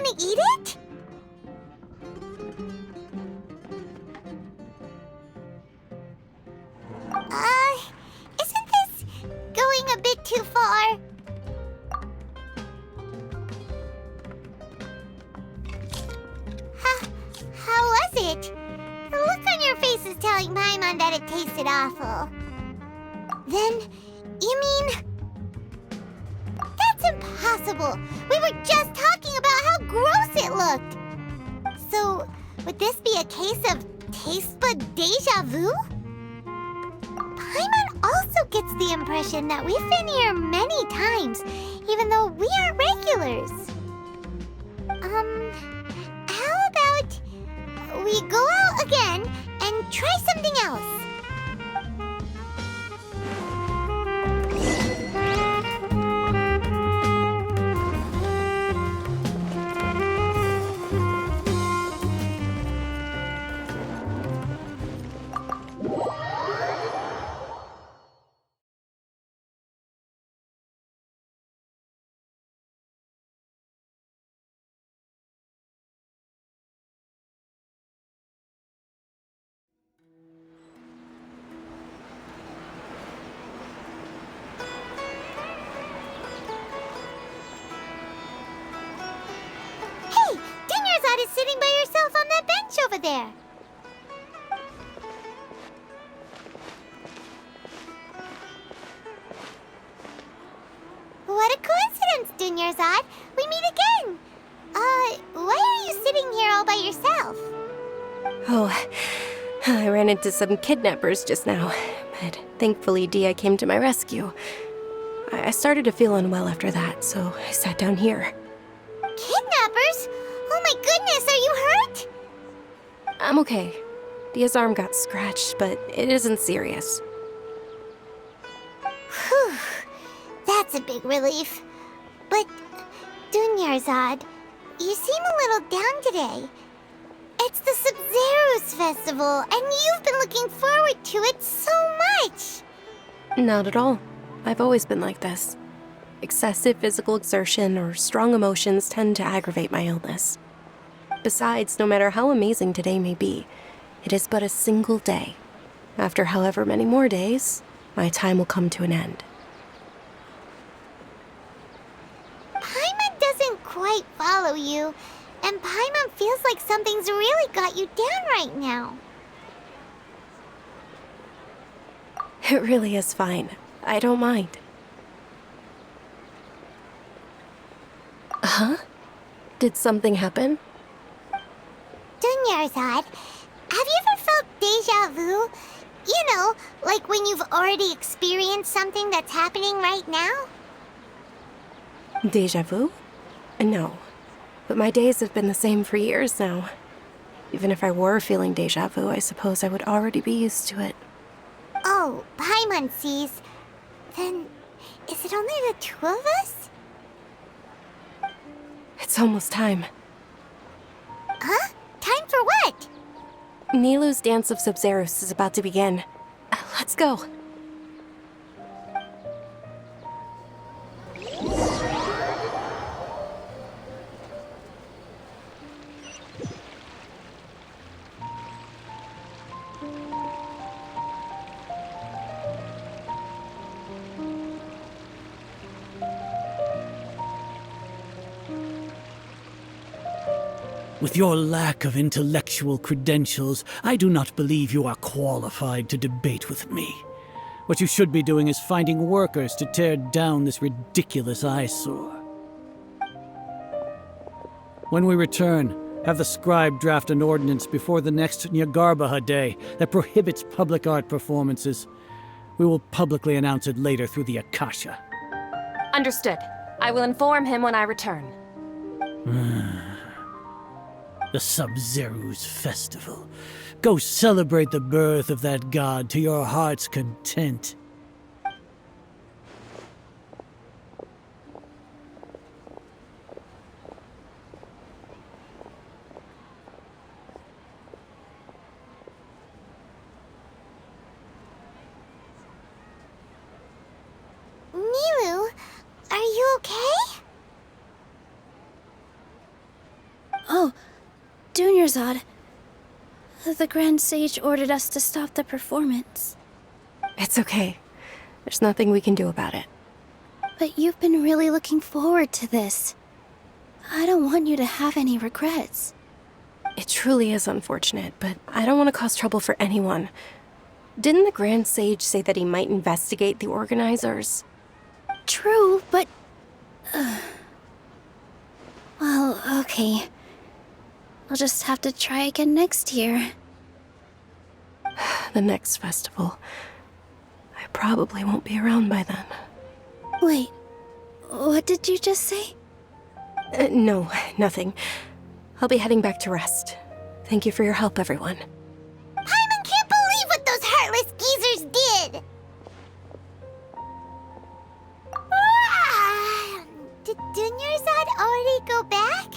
gonna eat it? Isn't this going a bit too far? How was it? The look on your face is telling Paimon that it tasted awful. Then, you mean... That's impossible! We were just talking about how gross it looked! So, would this be a case of taste bud deja vu? Paimon also gets the impression that we've been here many times, even though we aren't regulars. How about we go out again and try something else? Is sitting by yourself on that bench over there. What a coincidence, Dunyarzad. We meet again. Why are you sitting here all by yourself? Oh, I ran into some kidnappers just now, but thankfully Dia came to my rescue. I started to feel unwell after that, so I sat down here. Kidnappers? Oh my goodness, are you hurt? I'm okay. Dia's arm got scratched, but it isn't serious. Whew. That's a big relief. But, Dunyarzad, you seem a little down today. It's the Sub-Zero's festival, and you've been looking forward to it so much! Not at all. I've always been like this. Excessive physical exertion or strong emotions tend to aggravate my illness. Besides, no matter how amazing today may be, it is but a single day. After however many more days, my time will come to an end. Paimon doesn't quite follow you, and Paimon feels like something's really got you down right now. It really is fine. I don't mind. Huh? Did something happen? Dunyarzad, have you ever felt deja vu? You know, like when you've already experienced something that's happening right now? Deja vu? No. But my days have been the same for years now. Even if I were feeling deja vu, I suppose I would already be used to it. Oh, Paimon sees. Then, is it only the two of us? It's almost time. Huh? Time for what? Nilou's Dance of Sub-Zeros is about to begin. Let's go. With your lack of intellectual credentials, I do not believe you are qualified to debate with me. What you should be doing is finding workers to tear down this ridiculous eyesore. When we return, have the scribe draft an ordinance before the next Nyagarbaha Day that prohibits public art performances. We will publicly announce it later through the Akasha. Understood. I will inform him when I return. The Sub-Zero's festival. Go celebrate the birth of that god to your heart's content. Nilou, are you okay? Dunyarzad, the Grand Sage ordered us to stop the performance. It's okay. There's nothing we can do about it. But you've been really looking forward to this. I don't want you to have any regrets. It truly is unfortunate, but I don't want to cause trouble for anyone. Didn't the Grand Sage say that he might investigate the organizers? True, but... Well, okay. I'll just have to try again next year. The next festival. I probably won't be around by then. Wait, what did you just say? No, nothing. I'll be heading back to rest. Thank you for your help, everyone. Paimon can't believe what those heartless geezers did! Did Dunyarzad already go back?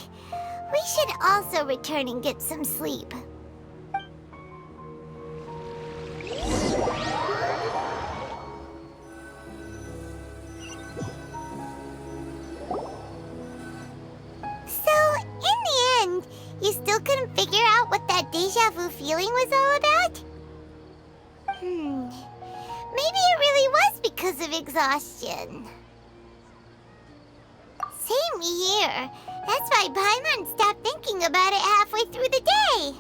We should also return and get some sleep. So, in the end, you still couldn't figure out what that deja vu feeling was all about? Maybe it really was because of exhaustion. Same here. That's why Paimon stopped thinking about it halfway through the day.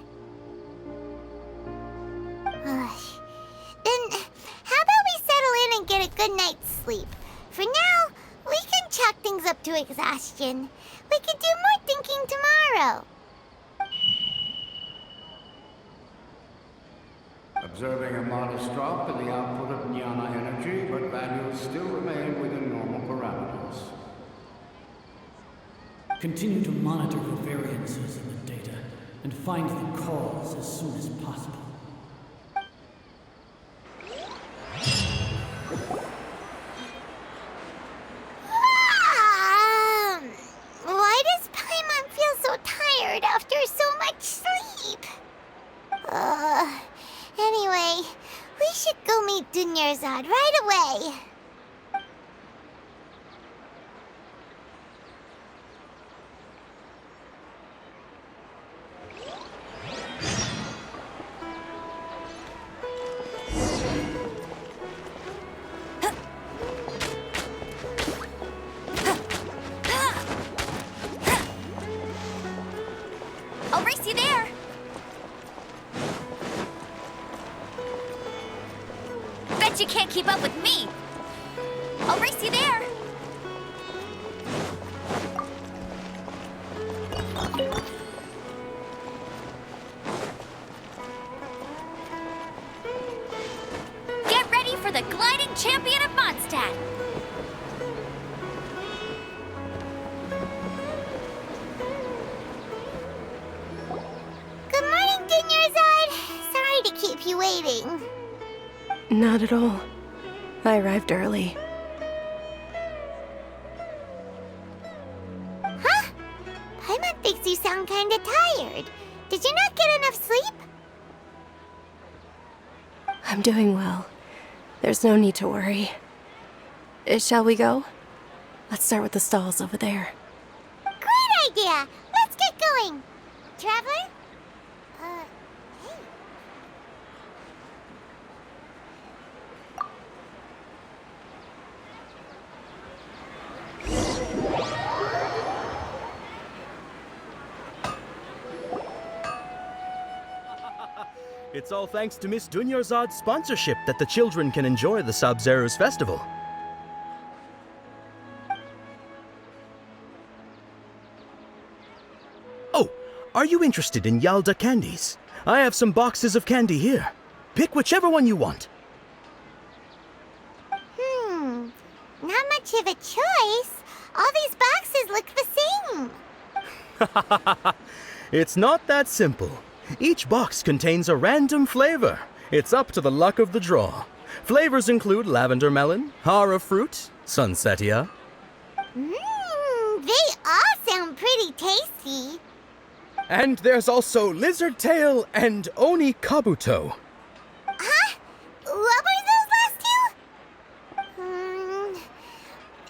Then, how about we settle in and get a good night's sleep? For now, we can chalk things up to exhaustion. We can do more thinking tomorrow. Observing a modest drop in the output of jnana energy, but values still remain within normal parameters. Continue to monitor for variances in the data and find the cause as soon as possible. Why does Paimon feel so tired after so much sleep? Anyway, we should go meet Dunyarzad right away. I'll race you there! Bet you can't keep up with me! I'll race you there! Get ready for the gliding champion of Mondstadt! Good morning, Dunyarzad. Sorry to keep you waiting. Not at all. I arrived early. Huh? Paimon thinks you sound kinda tired. Did you not get enough sleep? I'm doing well. There's no need to worry. Shall we go? Let's start with the stalls over there. Great idea! Let's get going! Traveler? Hey. It's all thanks to Miss Dunyarzad's sponsorship that the children can enjoy the Sub-Zero's festival. Oh, are you interested in Yalda candies? I have some boxes of candy here. Pick whichever one you want. Not much of a choice. All these boxes look the same. It's not that simple. Each box contains a random flavor. It's up to the luck of the draw. Flavors include lavender melon, hara fruit, sunsetia. They all sound pretty tasty. And there's also lizard tail and oni kabuto. Huh? What were those last two?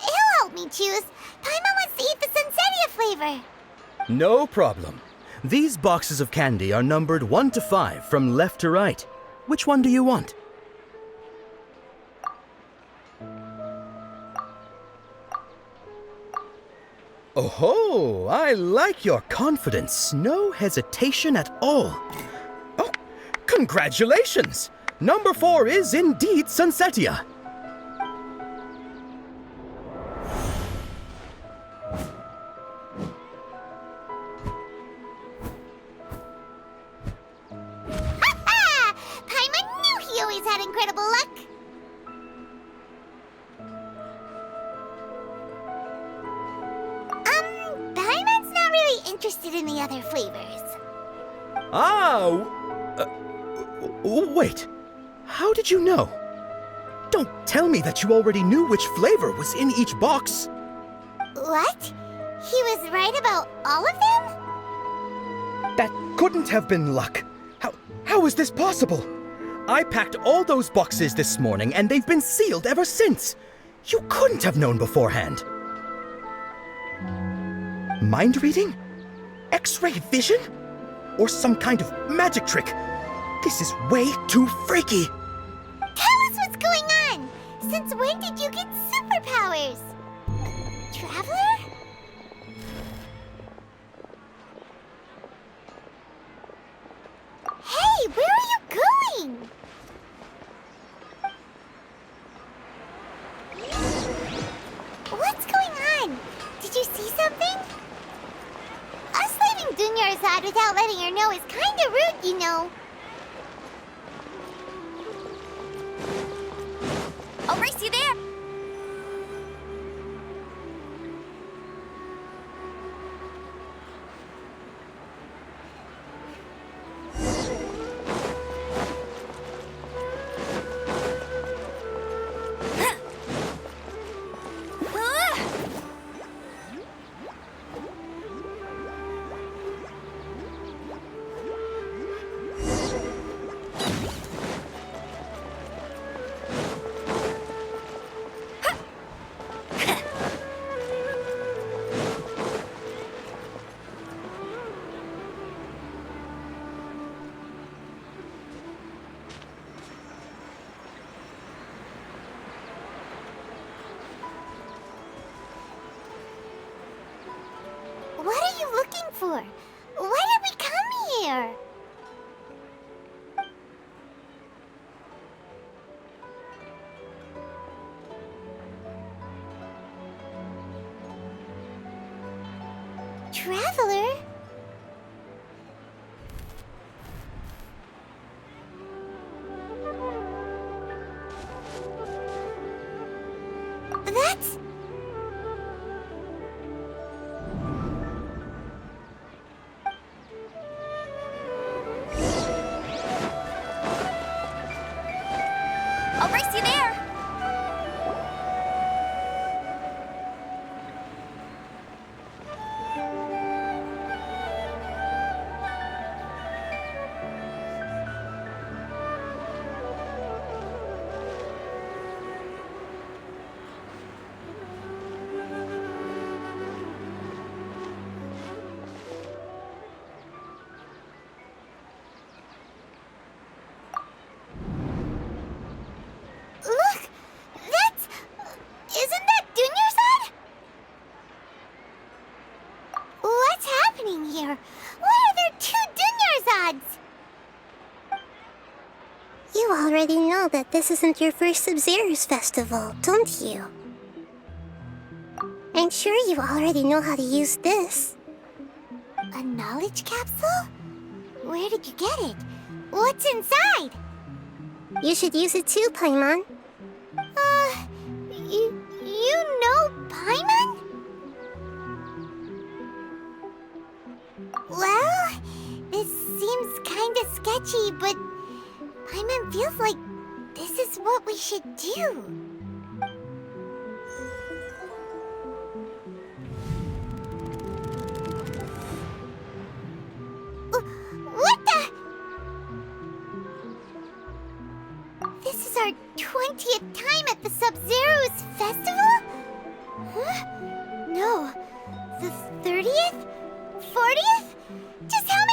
He'll help me choose. Paimon wants to eat the sunsetia flavor. No problem. These boxes of candy are numbered 1 to 5 from left to right. Which one do you want? Oh, I like your confidence. No hesitation at all. Oh, congratulations! Number 4 is indeed Sunsetia. Ha! Paimon knew he always had incredible luck. Paimon's not really interested in the other flavors. Wait. How did you know? Don't tell me that you already knew which flavor was in each box. What? He was right about all of them? That couldn't have been luck. How is this possible? I packed all those boxes this morning and they've been sealed ever since. You couldn't have known beforehand. Mind reading? X-ray vision? Or some kind of magic trick? This is way too freaky. Tell us what's going on! Since when did you get superpowers? Traveler? Hey, where are you going? What's going on? Did you see something? Us leaving Dunyarzad without letting her know is kinda rude, you know. I'll race you there! What are you looking for? Why did we come here? Traveler? That's... I'll race you there! Look! That's... Isn't that Dunyarzad? What's happening here? Why are there 2 Dunyarzads? You already know that this isn't your first Sub-Zero's festival, don't you? I'm sure you already know how to use this. A knowledge capsule? Where did you get it? What's inside? You should use it too, Paimon. You know Paimon? Well, this seems kinda sketchy, but Paimon feels like this is what we should do. What the? This is our 20th time at the Sub-Zero's festival? Huh? No. The 30th? 40th? Just how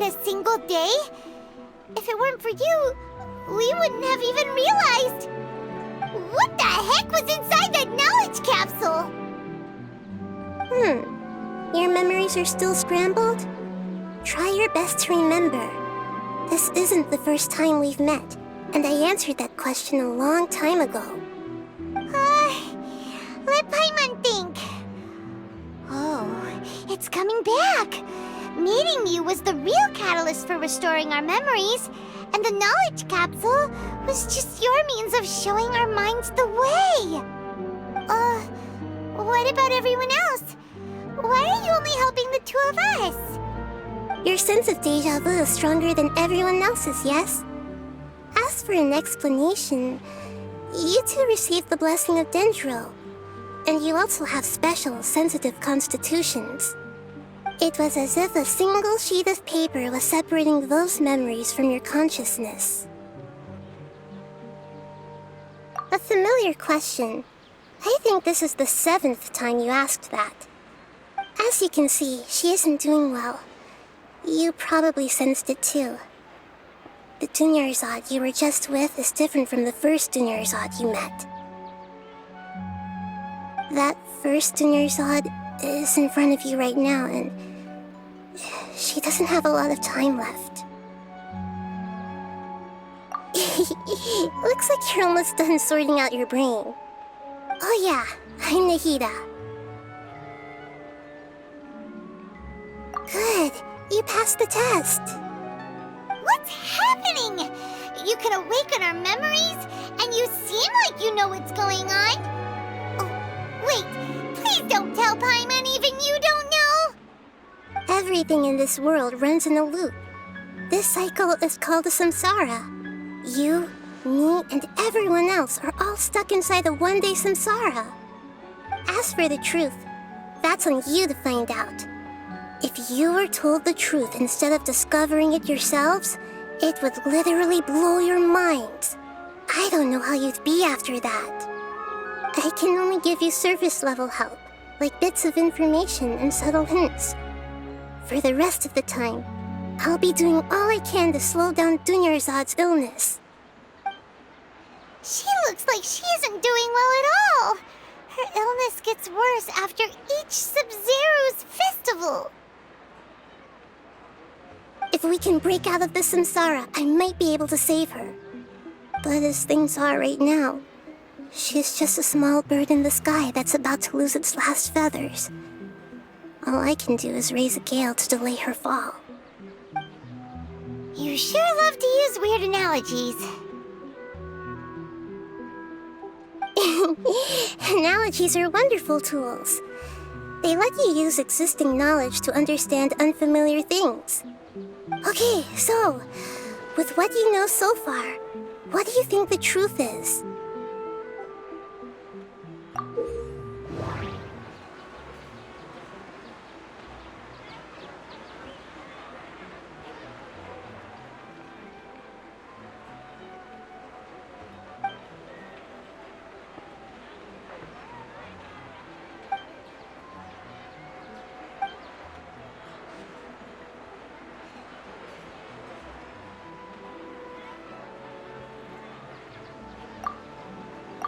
a single day? If it weren't for you, we wouldn't have even realized. What the heck was inside that knowledge capsule? Your memories are still scrambled? Try your best to remember. This isn't the first time we've met, and I answered that question a long time ago. Let Paimon think. Oh, it's coming back. Meeting you was the real catalyst for restoring our memories, and the knowledge capsule was just your means of showing our minds the way. What about everyone else? Why are you only helping the two of us? Your sense of deja vu is stronger than everyone else's, yes? As for an explanation, you two received the blessing of Dendro, and you also have special, sensitive constitutions. It was as if a single sheet of paper was separating those memories from your consciousness. A familiar question. I think this is the 7th time you asked that. As you can see, she isn't doing well. You probably sensed it too. The Dunyarzad you were just with is different from the first Dunyarzad you met. That first Dunyarzad is in front of you right now, and she doesn't have a lot of time left. Looks like you're almost done sorting out your brain. Oh yeah, I'm Nahida. Good, you passed the test. What's happening? You can awaken our memories, and you seem like you know what's going on. Oh, wait, please don't tell Paimon even you don't know. Everything in this world runs in a loop. This cycle is called a samsara. You, me, and everyone else are all stuck inside a one-day samsara. As for the truth, that's on you to find out. If you were told the truth instead of discovering it yourselves, it would literally blow your minds. I don't know how you'd be after that. I can only give you surface-level help, like bits of information and subtle hints. For the rest of the time, I'll be doing all I can to slow down Dunyarzad's illness. She looks like she isn't doing well at all. Her illness gets worse after each Sub-Zero's festival. If we can break out of the samsara, I might be able to save her. But as things are right now, she's just a small bird in the sky that's about to lose its last feathers. All I can do is raise a gale to delay her fall. You sure love to use weird analogies. Analogies are wonderful tools. They let you use existing knowledge to understand unfamiliar things. Okay, so, with what you know so far, what do you think the truth is?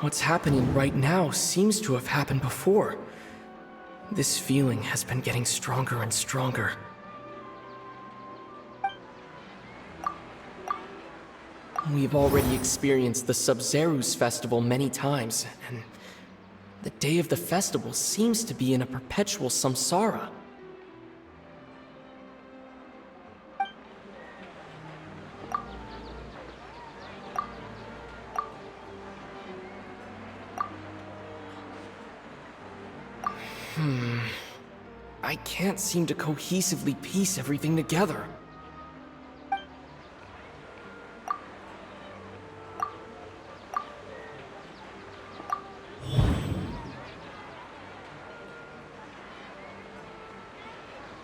What's happening right now seems to have happened before. This feeling has been getting stronger and stronger. We've already experienced the Sub-Zero's festival many times, and the day of the festival seems to be in a perpetual samsara. I can't seem to cohesively piece everything together.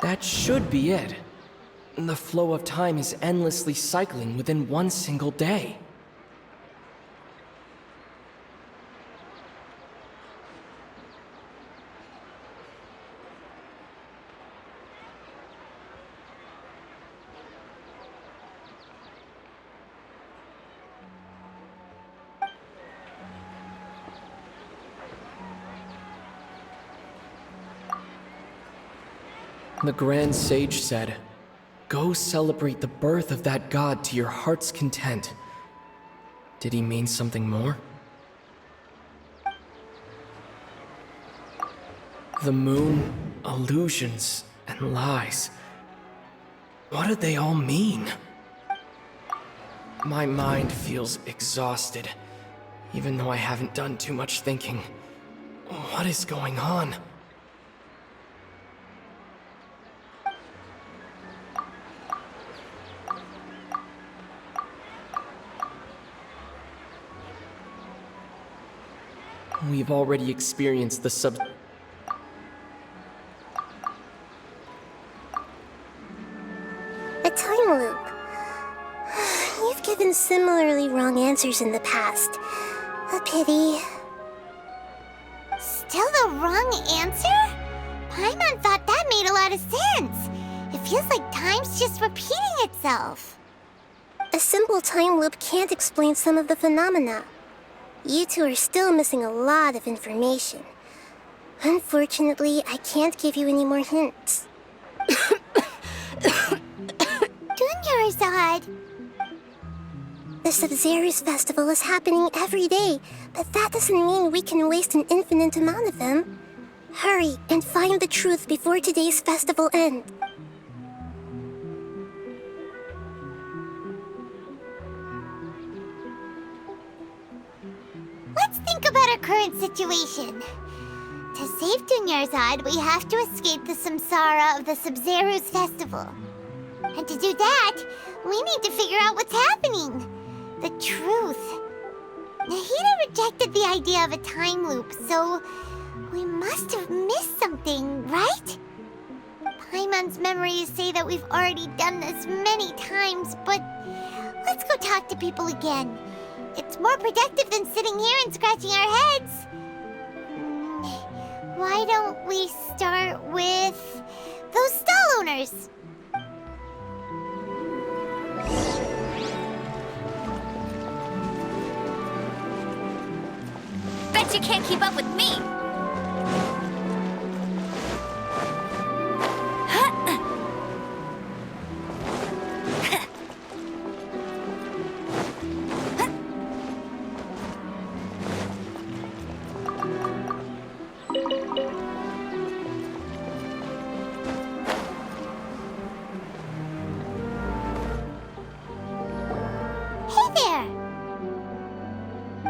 That should be it. The flow of time is endlessly cycling within one single day. The Grand Sage said, "Go celebrate the birth of that god to your heart's content." Did he mean something more? The moon, illusions, and lies. What did they all mean? My mind feels exhausted, even though I haven't done too much thinking. What is going on? We've already experienced the A time loop. You've given similarly wrong answers in the past. A pity. Still the wrong answer? Paimon thought that made a lot of sense. It feels like time's just repeating itself. A simple time loop can't explain some of the phenomena. You two are still missing a lot of information. Unfortunately, I can't give you any more hints. Dunyarzad. The Sub-Zero's festival is happening every day, but that doesn't mean we can waste an infinite amount of them. Hurry and find the truth before today's festival ends. Let's think about our current situation. To save Dunyarzad, we have to escape the samsara of the Sub-Zero's festival. And to do that, we need to figure out what's happening. The truth. Nahida rejected the idea of a time loop, so we must have missed something, right? Paimon's memories say that we've already done this many times, but let's go talk to people again. It's more productive than sitting here and scratching our heads. Why don't we start with those stall owners? Bet you can't keep up with me!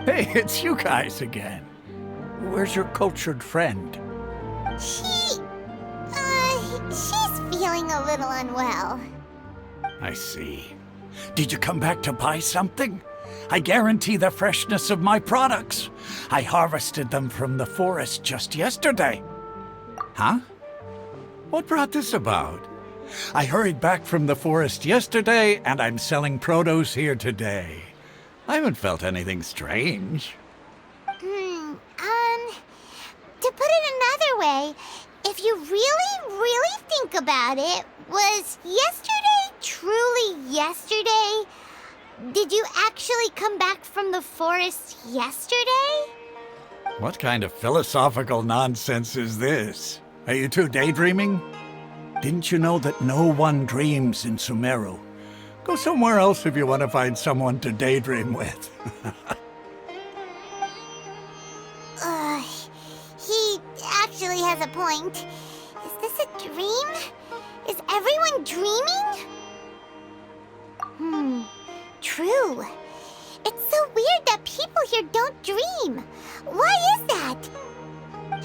Hey, it's you guys again. Where's your cultured friend? She's feeling a little unwell. I see. Did you come back to buy something? I guarantee the freshness of my products. I harvested them from the forest just yesterday. Huh? What brought this about? I hurried back from the forest yesterday, and I'm selling produce here today. I haven't felt anything strange. To put it another way, if you really think about it, was yesterday truly yesterday? Did you actually come back from the forest yesterday? What kind of philosophical nonsense is this? Are you two daydreaming? Didn't you know that no one dreams in Sumeru? Go somewhere else if you want to find someone to daydream with. He actually has a point. Is this a dream? Is everyone dreaming? True. It's so weird that people here don't dream. Why is that?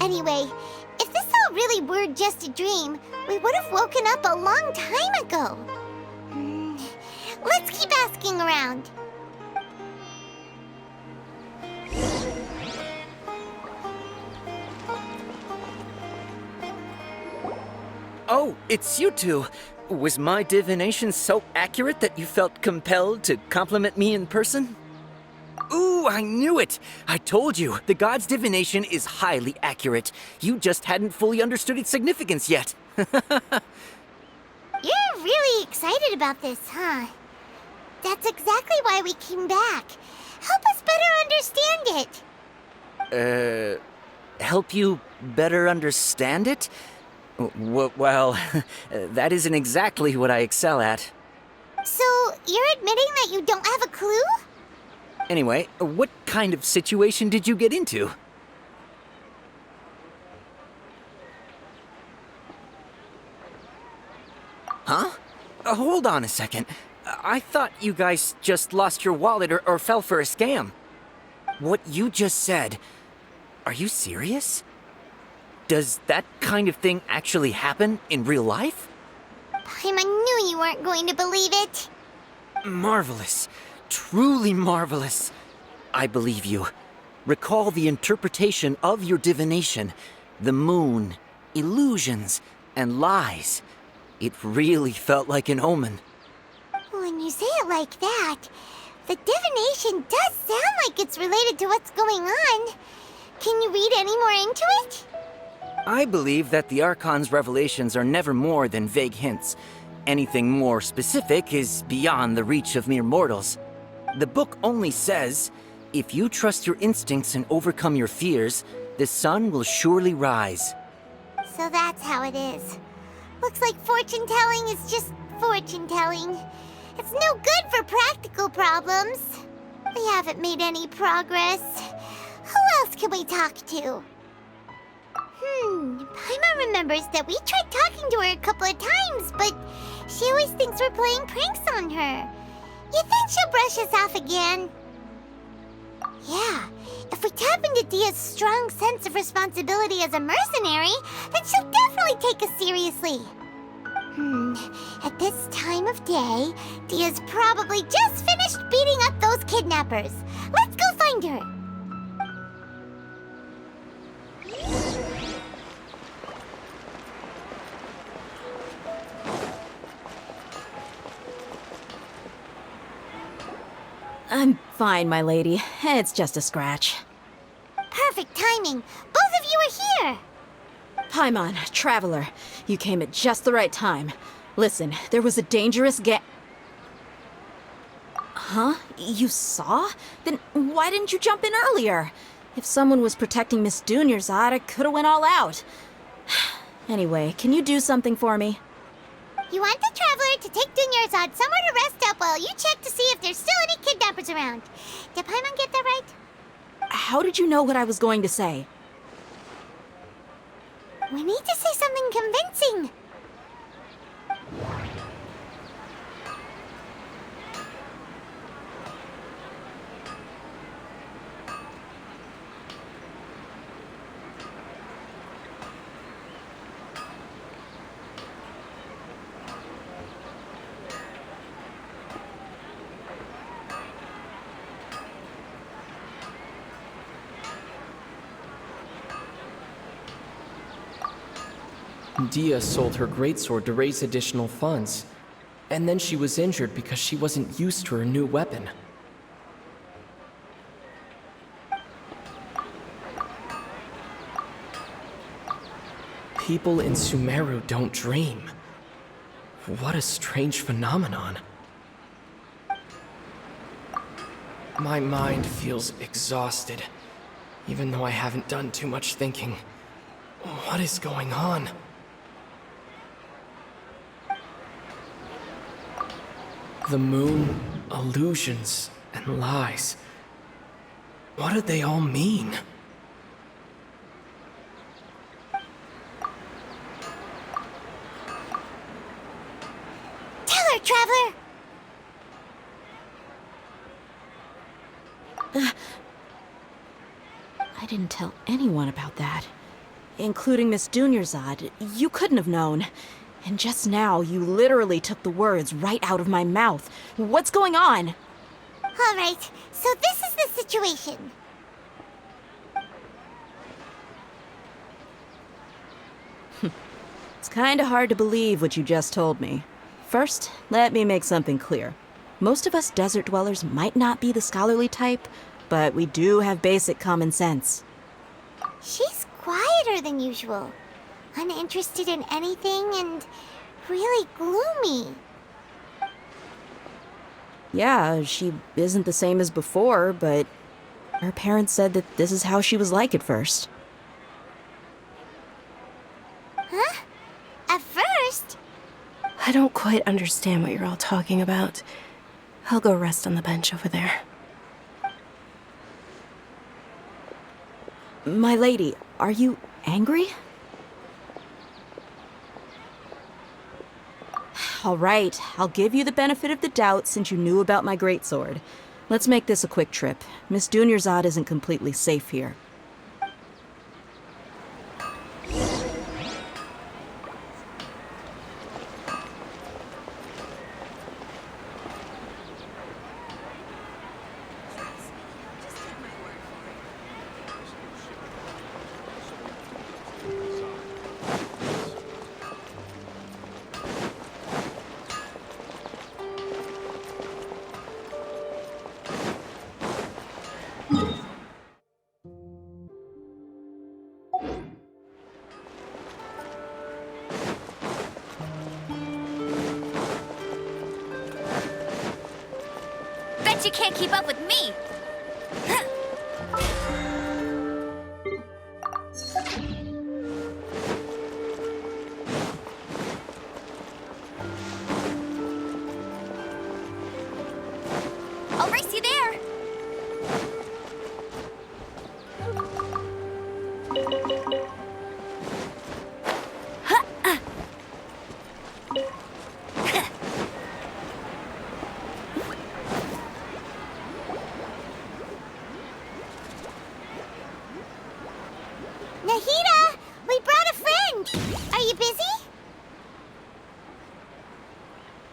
Anyway, if this all really were just a dream, we would have woken up a long time ago. Let's keep asking around. Oh, it's you two. Was my divination so accurate that you felt compelled to compliment me in person? Ooh, I knew it! I told you, the god's divination is highly accurate. You just hadn't fully understood its significance yet. You're really excited about this, huh? That's exactly why we came back. Help us better understand it. Help you better understand it? Well, that isn't exactly what I excel at. So, you're admitting that you don't have a clue? Anyway, what kind of situation did you get into? Huh? Hold on a second. I thought you guys just lost your wallet or fell for a scam. What you just said, are you serious? Does that kind of thing actually happen in real life? Paimon knew you weren't going to believe it. Marvelous. Truly marvelous. I believe you. Recall the interpretation of your divination. The moon, illusions, and lies. It really felt like an omen. When you say it like that, the divination does sound like it's related to what's going on. Can you read any more into it? I believe that the Archon's revelations are never more than vague hints. Anything more specific is beyond the reach of mere mortals. The book only says, if you trust your instincts and overcome your fears, the sun will surely rise. So that's how it is. Looks like fortune-telling is just fortune-telling. It's no good for practical problems. We haven't made any progress. Who else can we talk to? Paimon remembers that we tried talking to her a couple of times, but she always thinks we're playing pranks on her. You think she'll brush us off again? Yeah, if we tap into Dia's strong sense of responsibility as a mercenary, then she'll definitely take us seriously. At this time of day, Dia's probably just finished beating up those kidnappers. Let's go find her. I'm fine, my lady. It's just a scratch. Perfect timing. Both of you are here. Paimon, Traveler, you came at just the right time. Listen, there was a dangerous Huh? You saw? Then why didn't you jump in earlier? If someone was protecting Miss Dunyarzad, I could have went all out. Anyway, can you do something for me? You want the Traveler to take Dunyarzad somewhere to rest up while you check to see if there's still any kidnappers around. Did Paimon get that right? How did you know what I was going to say? We need to say something convincing. Dia sold her greatsword to raise additional funds, and then she was injured because she wasn't used to her new weapon. People in Sumeru don't dream. What a strange phenomenon. My mind feels exhausted, even though I haven't done too much thinking. What is going on? The moon, illusions, and lies. What do they all mean? Tell her, Traveler! I didn't tell anyone about that. Including Miss Dunyarzad. You couldn't have known. And just now, you literally took the words right out of my mouth. What's going on? All right, so this is the situation. It's kinda hard to believe what you just told me. First, let me make something clear. Most of us desert dwellers might not be the scholarly type, but we do have basic common sense. She's quieter than usual. Uninterested in anything and really gloomy. Yeah, she isn't the same as before, but her parents said that this is how she was like at first. Huh? At first. I don't quite understand what you're all talking about. I'll go rest on the bench over there. My lady, are you angry? All right, I'll give you the benefit of the doubt since you knew about my greatsword. Let's make this a quick trip. Miss Dunyarzad isn't completely safe here. Bet you can't keep up with me! I'll race you there! Nahida, we brought a friend. Are you busy?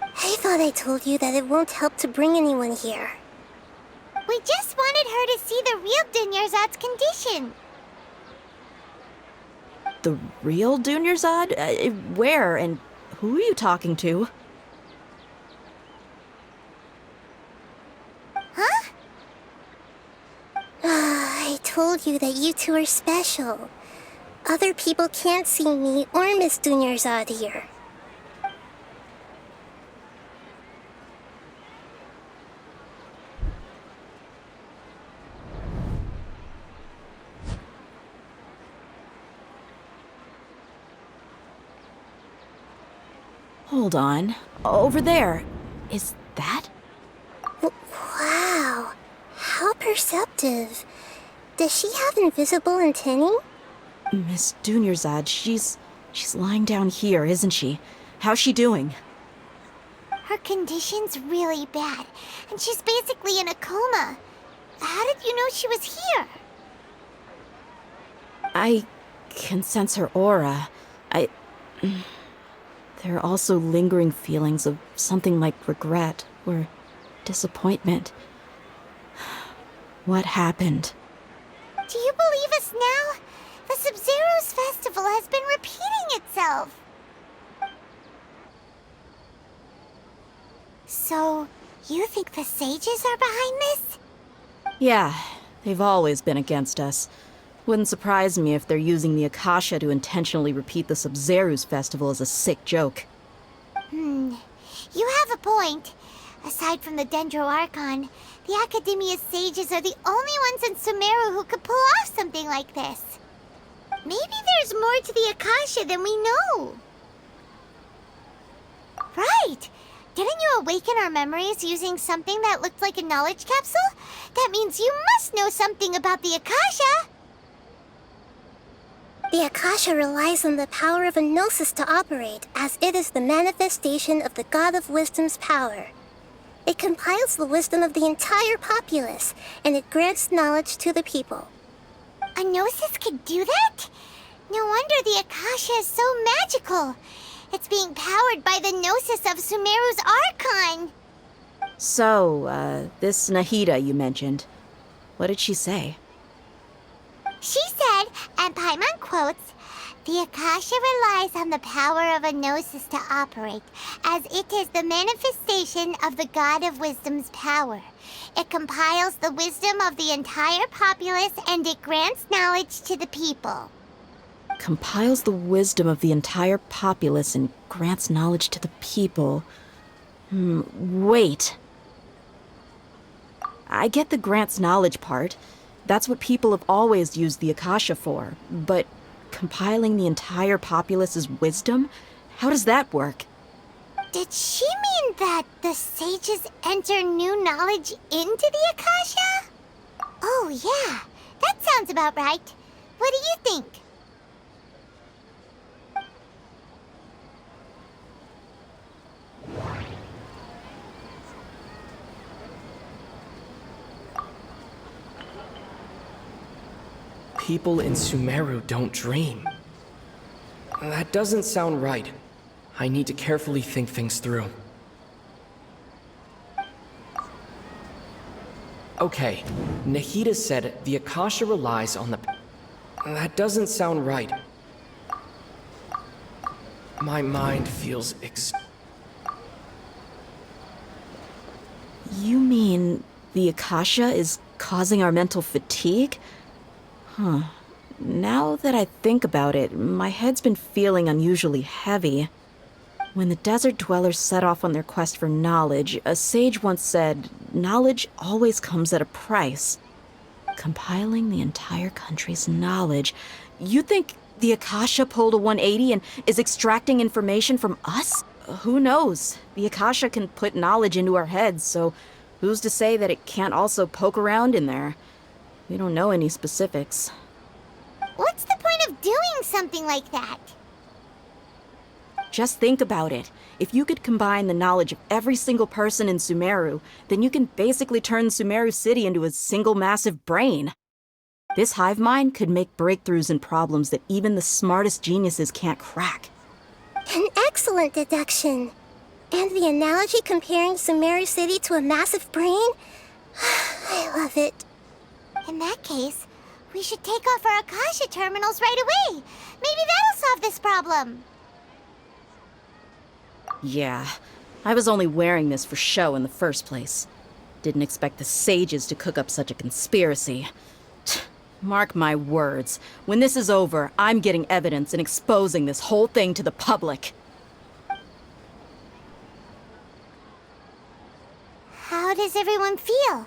I thought I told you that it won't help to bring anyone here. We just wanted her to see the real Dunyarzad's condition. The real Dunyarzad? Where and who are you talking to? Huh? I told you that you two are special. Other people can't see me or Miss Dunyarzad here. Hold on. Over there. Is that? Wow. How perceptive. Does she have invisible antennae? Miss Dunyarzad, she's lying down here, isn't she? How's she doing? Her condition's really bad, and she's basically in a coma. How did you know she was here? I can sense her aura. There are also lingering feelings of something like regret or disappointment. What happened? Do you believe us now? The Sub-Zero's festival has been repeating itself. So, you think the sages are behind this? Yeah, they've always been against us. Wouldn't surprise me if they're using the Akasha to intentionally repeat the Sub-Zero's festival as a sick joke. You have a point. Aside from the Dendro Archon, the Academia's sages are the only ones in Sumeru who could pull off something like this. Maybe there's more to the Akasha than we know. Right! Didn't you awaken our memories using something that looked like a knowledge capsule? That means you must know something about the Akasha! The Akasha relies on the power of a gnosis to operate, as it is the manifestation of the God of Wisdom's power. It compiles the wisdom of the entire populace, and it grants knowledge to the people. A gnosis could do that? No wonder the Akasha is so magical. It's being powered by the gnosis of Sumeru's Archon. So, this Nahida you mentioned, what did she say? She said, and Paimon quotes, "The Akasha relies on the power of a gnosis to operate, as it is the manifestation of the God of Wisdom's power. It compiles the wisdom of the entire populace and it grants knowledge to the people." Compiles the wisdom of the entire populace and grants knowledge to the people. Wait. I get the grants knowledge part. That's what people have always used the Akasha for. But compiling the entire populace's wisdom? How does that work? Did she mean that the sages enter new knowledge into the Akasha? Oh, yeah. That sounds about right. What do you think? People in Sumeru don't dream. That doesn't sound right. I need to carefully think things through. Okay, Nahida said the Akasha relies on the... That doesn't sound right. My mind feels You mean the Akasha is causing our mental fatigue? Huh. Now that I think about it, my head's been feeling unusually heavy. When the desert dwellers set off on their quest for knowledge, a sage once said, knowledge always comes at a price. Compiling the entire country's knowledge. You think the Akasha pulled a 180 and is extracting information from us? Who knows? The Akasha can put knowledge into our heads, so who's to say that it can't also poke around in there? We don't know any specifics. What's the point of doing something like that? Just think about it. If you could combine the knowledge of every single person in Sumeru, then you can basically turn Sumeru City into a single massive brain. This hive mind could make breakthroughs in problems that even the smartest geniuses can't crack. An excellent deduction. And the analogy comparing Sumeru City to a massive brain? I love it. In that case, we should take off our Akasha terminals right away. Maybe that'll solve this problem. Yeah, I was only wearing this for show in the first place. Didn't expect the sages to cook up such a conspiracy. Mark my words, when this is over, I'm getting evidence and exposing this whole thing to the public. How does everyone feel?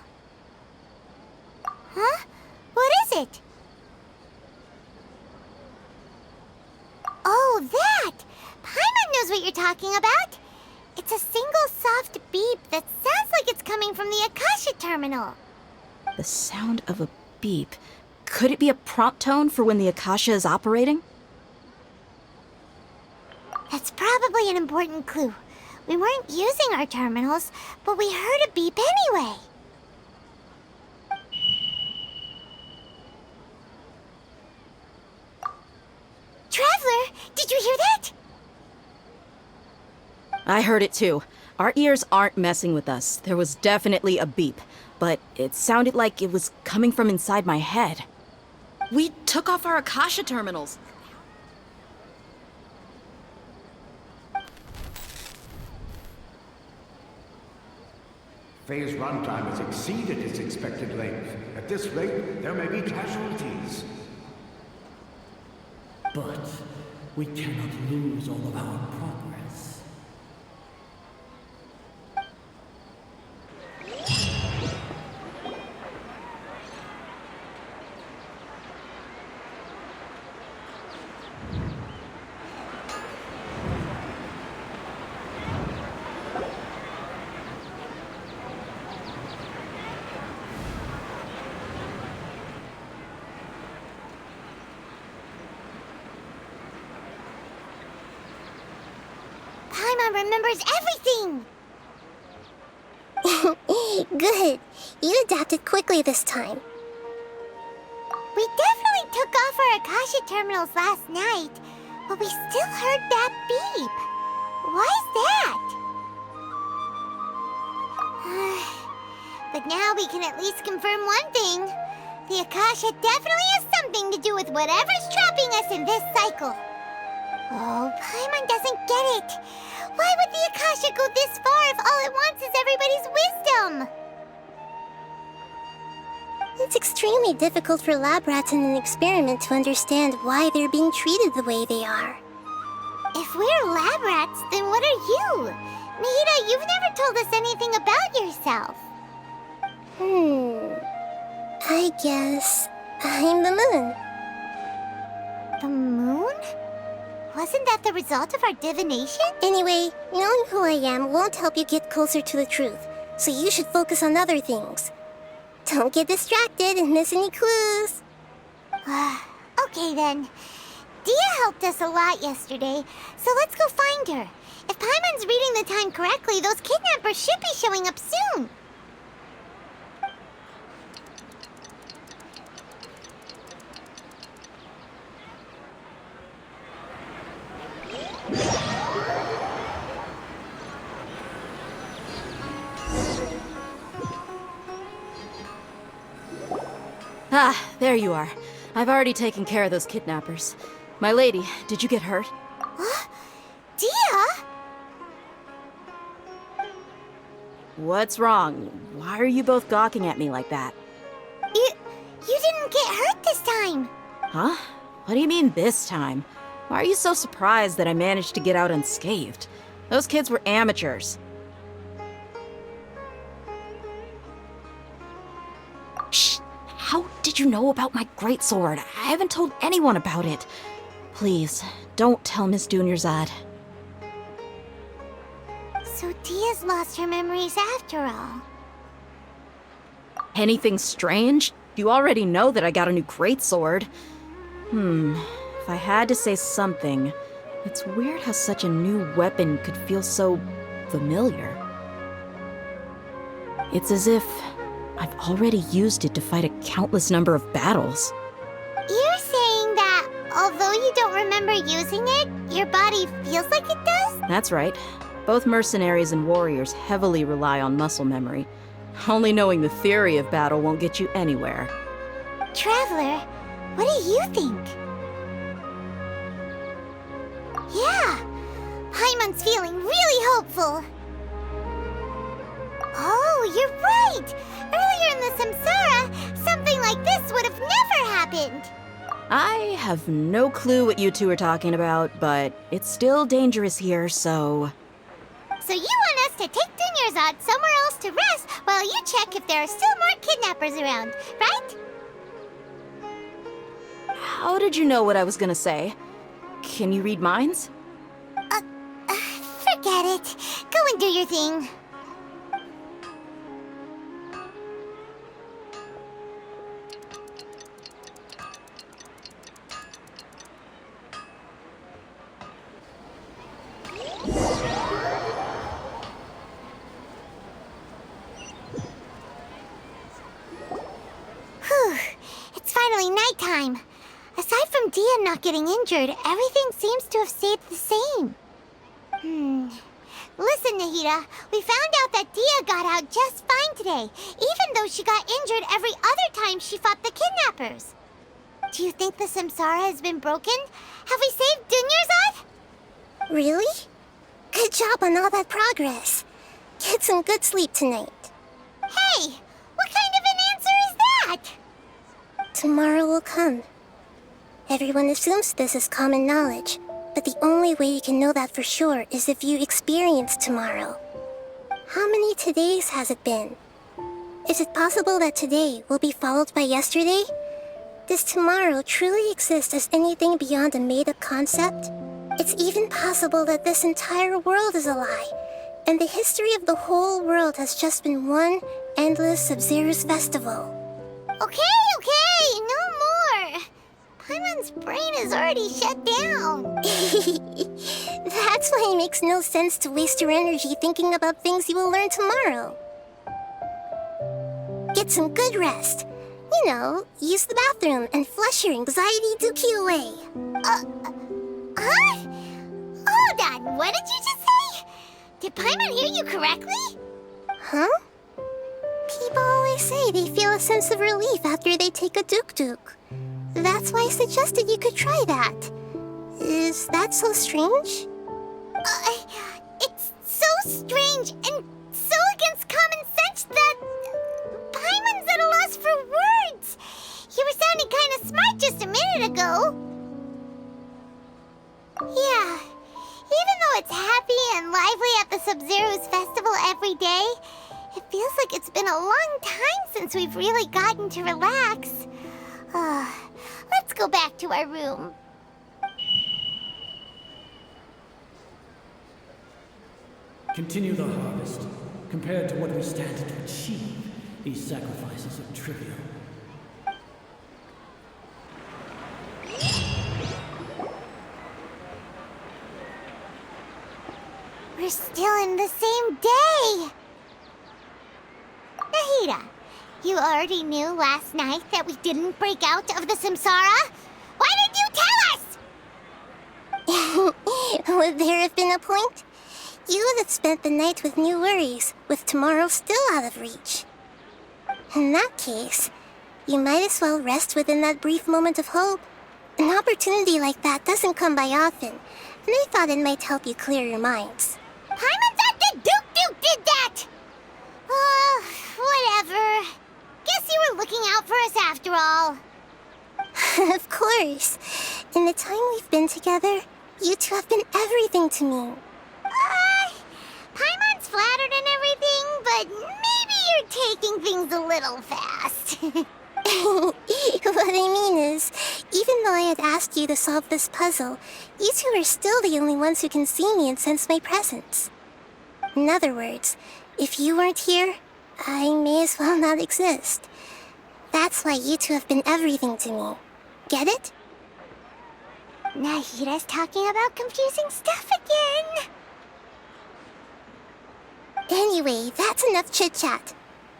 Huh? What is it? Oh, that! Paimon knows what you're talking about. It's a single soft beep that sounds like it's coming from the Akasha terminal. The sound of a beep. Could it be a prompt tone for when the Akasha is operating? That's probably an important clue. We weren't using our terminals, but we heard a beep anyway. Traveler, did you hear that? I heard it too. Our ears aren't messing with us. There was definitely a beep, but it sounded like it was coming from inside my head. We took off our Akasha terminals. Phase runtime has exceeded its expected length. At this rate, there may be casualties. But we cannot lose all of our progress. Paimon remembers everything! Good. You adapted quickly this time. We definitely took off our Akasha terminals last night, but we still heard that beep. Why's that? But now we can at least confirm one thing. The Akasha definitely has something to do with whatever's trapping us in this cycle. Oh, Paimon doesn't get it. Why would the Akasha go this far if all it wants is everybody's wisdom? It's extremely difficult for lab rats in an experiment to understand why they're being treated the way they are. If we're lab rats, then what are you? Nahida, you've never told us anything about yourself. I guess I'm the moon. The moon? Wasn't that the result of our divination? Anyway, knowing who I am won't help you get closer to the truth, so you should focus on other things. Don't get distracted and miss any clues. Okay then. Dia helped us a lot yesterday, so let's go find her. If Paimon's reading the time correctly, those kidnappers should be showing up soon. Ah, there you are. I've already taken care of those kidnappers. My lady, did you get hurt? Dia? What's wrong? Why are you both gawking at me like that? You didn't get hurt this time. Huh? What do you mean this time? Why are you so surprised that I managed to get out unscathed? Those kids were amateurs. Shh! How did you know about my greatsword? I haven't told anyone about it. Please, don't tell Miss Dunyarzad. So Dia's lost her memories after all. Anything strange? You already know that I got a new greatsword. If I had to say something, it's weird how such a new weapon could feel so familiar. It's as if I've already used it to fight a countless number of battles. You're saying that although you don't remember using it, your body feels like it does? That's right. Both mercenaries and warriors heavily rely on muscle memory. Only knowing the theory of battle won't get you anywhere. Traveler, what do you think? Yeah, Paimon's feeling really hopeful. Oh, you're right! Earlier in the Samsara, something like this would have never happened. I have no clue what you two are talking about, but it's still dangerous here, so... So you want us to take Dunyarzad somewhere else to rest while you check if there are still more kidnappers around, right? How did you know what I was gonna say? Can you read minds? Forget it. Go and do your thing. Whew. It's finally nighttime. Aside from Dia not getting injured, everything seems to have stayed the same. Listen, Nahida, we found out that Dia got out just fine today, even though she got injured every other time she fought the kidnappers. Do you think the Samsara has been broken? Have we saved Dunyarzad? Really? Good job on all that progress. Get some good sleep tonight. Hey, what kind of an answer is that? Tomorrow will come. Everyone assumes this is common knowledge, but the only way you can know that for sure is if you experience tomorrow. How many todays has it been? Is it possible that today will be followed by yesterday? Does tomorrow truly exist as anything beyond a made-up concept? It's even possible that this entire world is a lie, and the history of the whole world has just been one endless Sub-Zero's festival. Okay, no more. Paimon's brain is already shut down. That's why it makes no sense to waste your energy thinking about things you will learn tomorrow. Get some good rest. You know, use the bathroom and flush your anxiety dookie away. Huh? Hold on, what did you just say? Did Paimon hear you correctly? Huh? People always say they feel a sense of relief after they take a duk-duk. That's why I suggested you could try that. Is that so strange? It's so strange and so against common sense that Paimon's at a loss for words. You were sounding kind of smart just a minute ago. Yeah, even though it's happy and lively at the Sub-Zero's festival every day, it feels like it's been a long time since we've really gotten to relax. Let's go back to our room. Continue the harvest. Compared to what we stand to achieve, these sacrifices are trivial. We're still in the same day! Nahida, you already knew last night that we didn't break out of the samsara? Why did you tell us? Would there have been a point? You would have spent the night with new worries, with tomorrow still out of reach. In that case, you might as well rest within that brief moment of hope. An opportunity like that doesn't come by often, and I thought it might help you clear your minds. Paimon thought that Duke did that! Whatever. Guess you were looking out for us after all. Of course. In the time we've been together, you two have been everything to me. Paimon's flattered and everything, but maybe you're taking things a little fast. What I mean is, even though I had asked you to solve this puzzle, you two are still the only ones who can see me and sense my presence. In other words, if you weren't here, I may as well not exist. That's why you two have been everything to me. Get it? Nahida's talking about confusing stuff again. Anyway, that's enough chit-chat.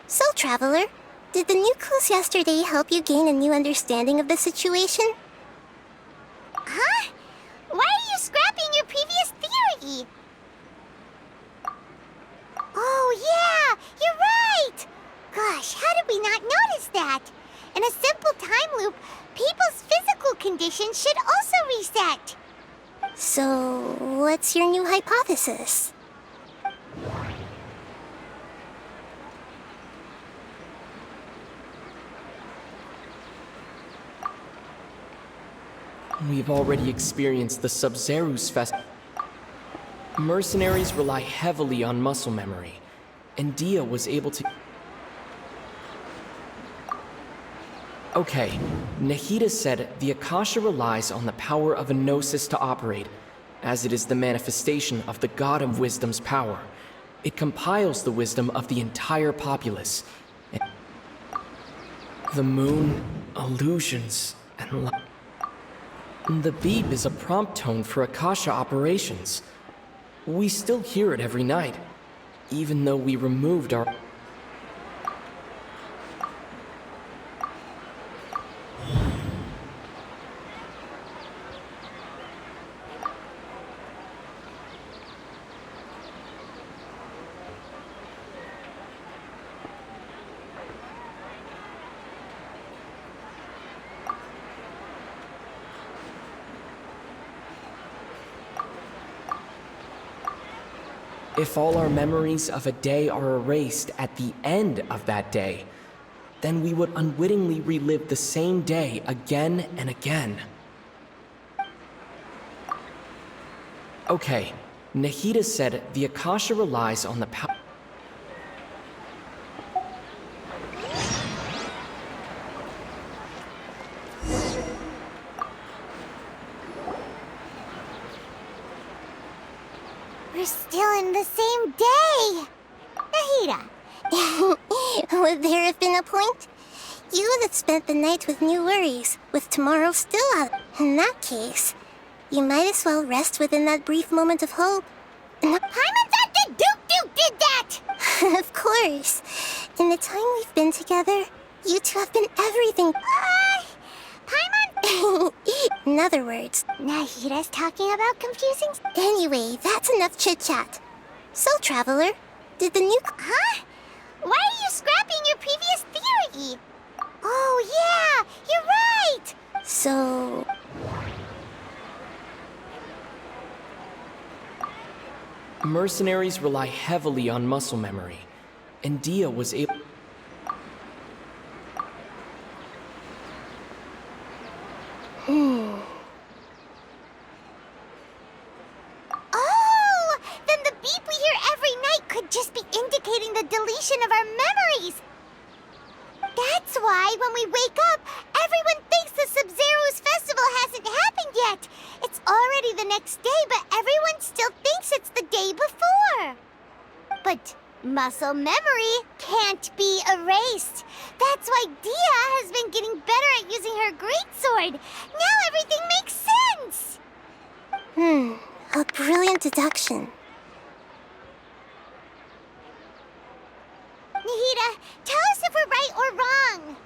So, Traveler, did the new clues yesterday help you gain a new understanding of the situation? Huh? Why are you scrapping your previous theory? Oh, yeah! You're right! Gosh, how did we not notice that? In a simple time loop, people's physical conditions should also reset. So, what's your new hypothesis? We've already experienced the Sub-Zeru's Festival. Mercenaries rely heavily on muscle memory, and Dia was able to... Okay, Nahida said the Akasha relies on the power of a Gnosis to operate, as it is the manifestation of the God of Wisdom's power. It compiles the wisdom of the entire populace. The moon, illusions, and light. The beep is a prompt tone for Akasha operations. We still hear it every night, even though we removed our... If all our memories of a day are erased at the end of that day, then we would unwittingly relive the same day again and again. Okay, Nahida said the Akasha relies on the power... We're still in the same day! Nahida! Would there have been a point? You would have spent the night with new worries, with tomorrow still out. In that case, you might as well rest within that brief moment of hope. Paimon thought that Duke did that! Of course. In the time we've been together, you two have been everything. Paimon... In other words, Nahida's talking about confusing... Anyway, that's enough chit-chat. So, Traveler, did the new... Huh? Why are you scrapping your previous theory? Oh, yeah! You're right! So... Mercenaries rely heavily on muscle memory, and Dia was able... Oh! Then the beep we hear every night could just be indicating the deletion of our memories! That's why when we wake up, everyone thinks the Sub-Zeru's festival hasn't happened yet! It's already the next day, but everyone still thinks it's the day before! But muscle memory can't be erased. That's why Dia has been getting better at using her greatsword. Now everything makes sense! A brilliant deduction. Nahida, tell us if we're right or wrong.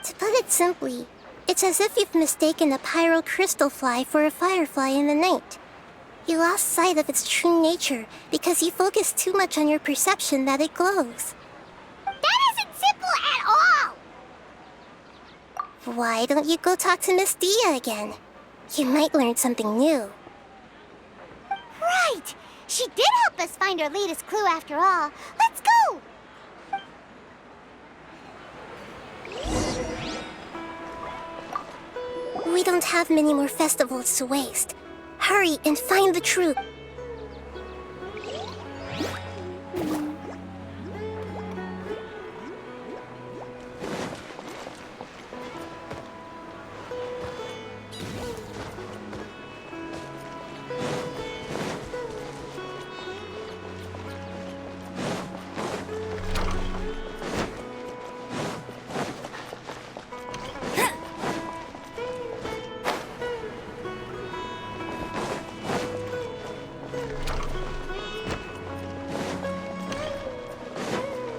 To put it simply, it's as if you've mistaken a pyro crystal fly for a firefly in the night. You lost sight of its true nature because you focused too much on your perception that it glows. That isn't simple at all! Why don't you go talk to Miss Dia again? You might learn something new. Right! She did help us find our latest clue after all. Let's go! We don't have many more festivals to waste. Hurry and find the truth.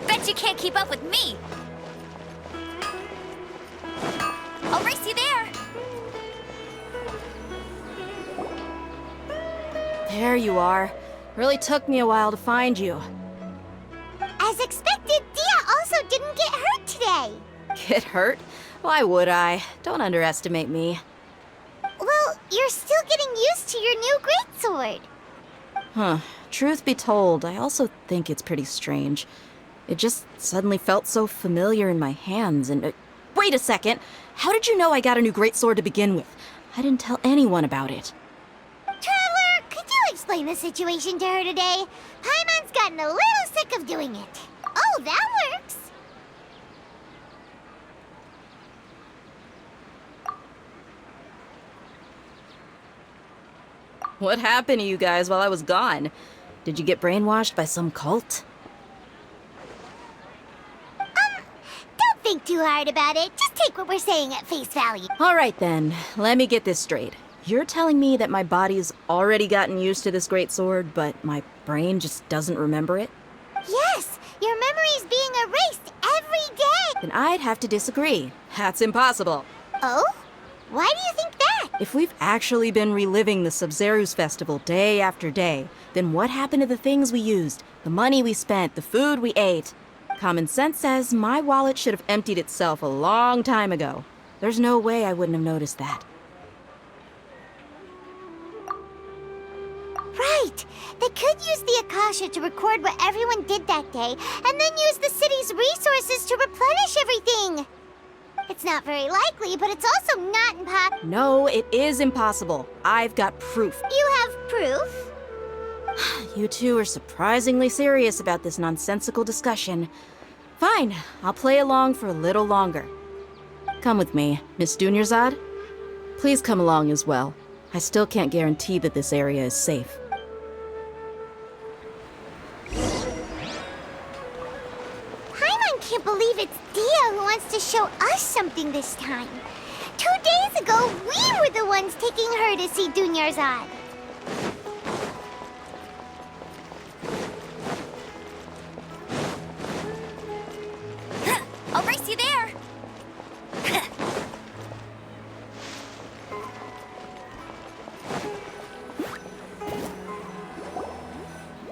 Bet you can't keep up with me! I'll race you there! There you are. Really took me a while to find you. As expected, Dia also didn't get hurt today. Get hurt? Why would I? Don't underestimate me. Well, you're still getting used to your new greatsword. Huh. Truth be told, I also think it's pretty strange. It just suddenly felt so familiar in my hands and... wait a second! How did you know I got a new greatsword to begin with? I didn't tell anyone about it. Traveler, could you explain the situation to her today? Paimon's gotten a little sick of doing it. Oh, that works! What happened to you guys while I was gone? Did you get brainwashed by some cult? Don't think too hard about it. Just take what we're saying at face value. Alright then, let me get this straight. You're telling me that my body's already gotten used to this greatsword, but my brain just doesn't remember it? Yes, your memory's being erased every day. Then I'd have to disagree. That's impossible. Oh? Why do you think that? If we've actually been reliving the Sub-Zeru's festival day after day, then what happened to the things we used, the money we spent, the food we ate? Common sense says my wallet should have emptied itself a long time ago. There's no way I wouldn't have noticed that. Right. They could use the Akasha to record what everyone did that day, and then use the city's resources to replenish everything. It's not very likely, but it's also not impossible. No, it is impossible. I've got proof. You have proof? You two are surprisingly serious about this nonsensical discussion. Fine, I'll play along for a little longer. Come with me, Miss Dunyarzad. Please come along as well. I still can't guarantee that this area is safe. Paimon can't believe it's Dia who wants to show us something this time. 2 days ago, we were the ones taking her to see Dunyarzad. I'll race you there!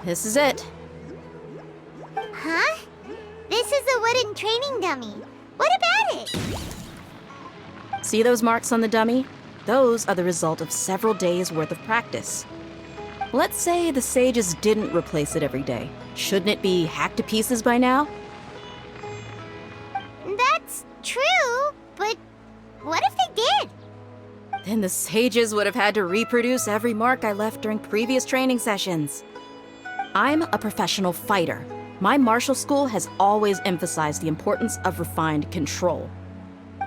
This is it. Huh? This is a wooden training dummy. What about it? See those marks on the dummy? Those are the result of several days' worth of practice. Let's say the sages didn't replace it every day. Shouldn't it be hacked to pieces by now? That's true, but what if they did? Then the sages would have had to reproduce every mark I left during previous training sessions. I'm a professional fighter. My martial school has always emphasized the importance of refined control.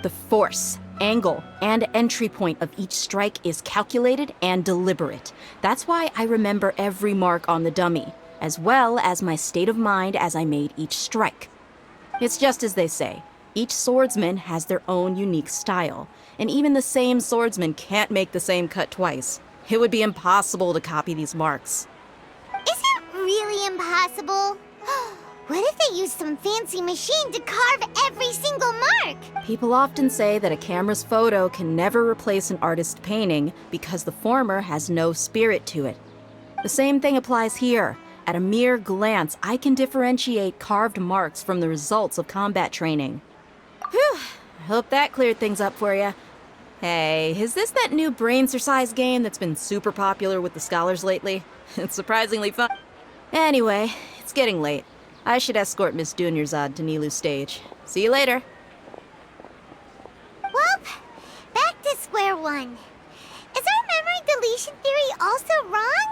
The Force, angle, and entry point of each strike is calculated and deliberate. That's why I remember every mark on the dummy, as well as my state of mind as I made each strike. It's just as they say, each swordsman has their own unique style, and even the same swordsman can't make the same cut twice. It would be impossible to copy these marks. Is it really impossible? What if they used some fancy machine to carve every single mark? People often say that a camera's photo can never replace an artist's painting because the former has no spirit to it. The same thing applies here. At a mere glance, I can differentiate carved marks from the results of combat training. Whew, I hope that cleared things up for you. Hey, is this that new brain-exercise game that's been super popular with the scholars lately? It's surprisingly fun. Anyway, it's getting late. I should escort Miss Dunyarzad to Nilu's stage. See you later. Well, back to square one. Is our memory deletion theory also wrong?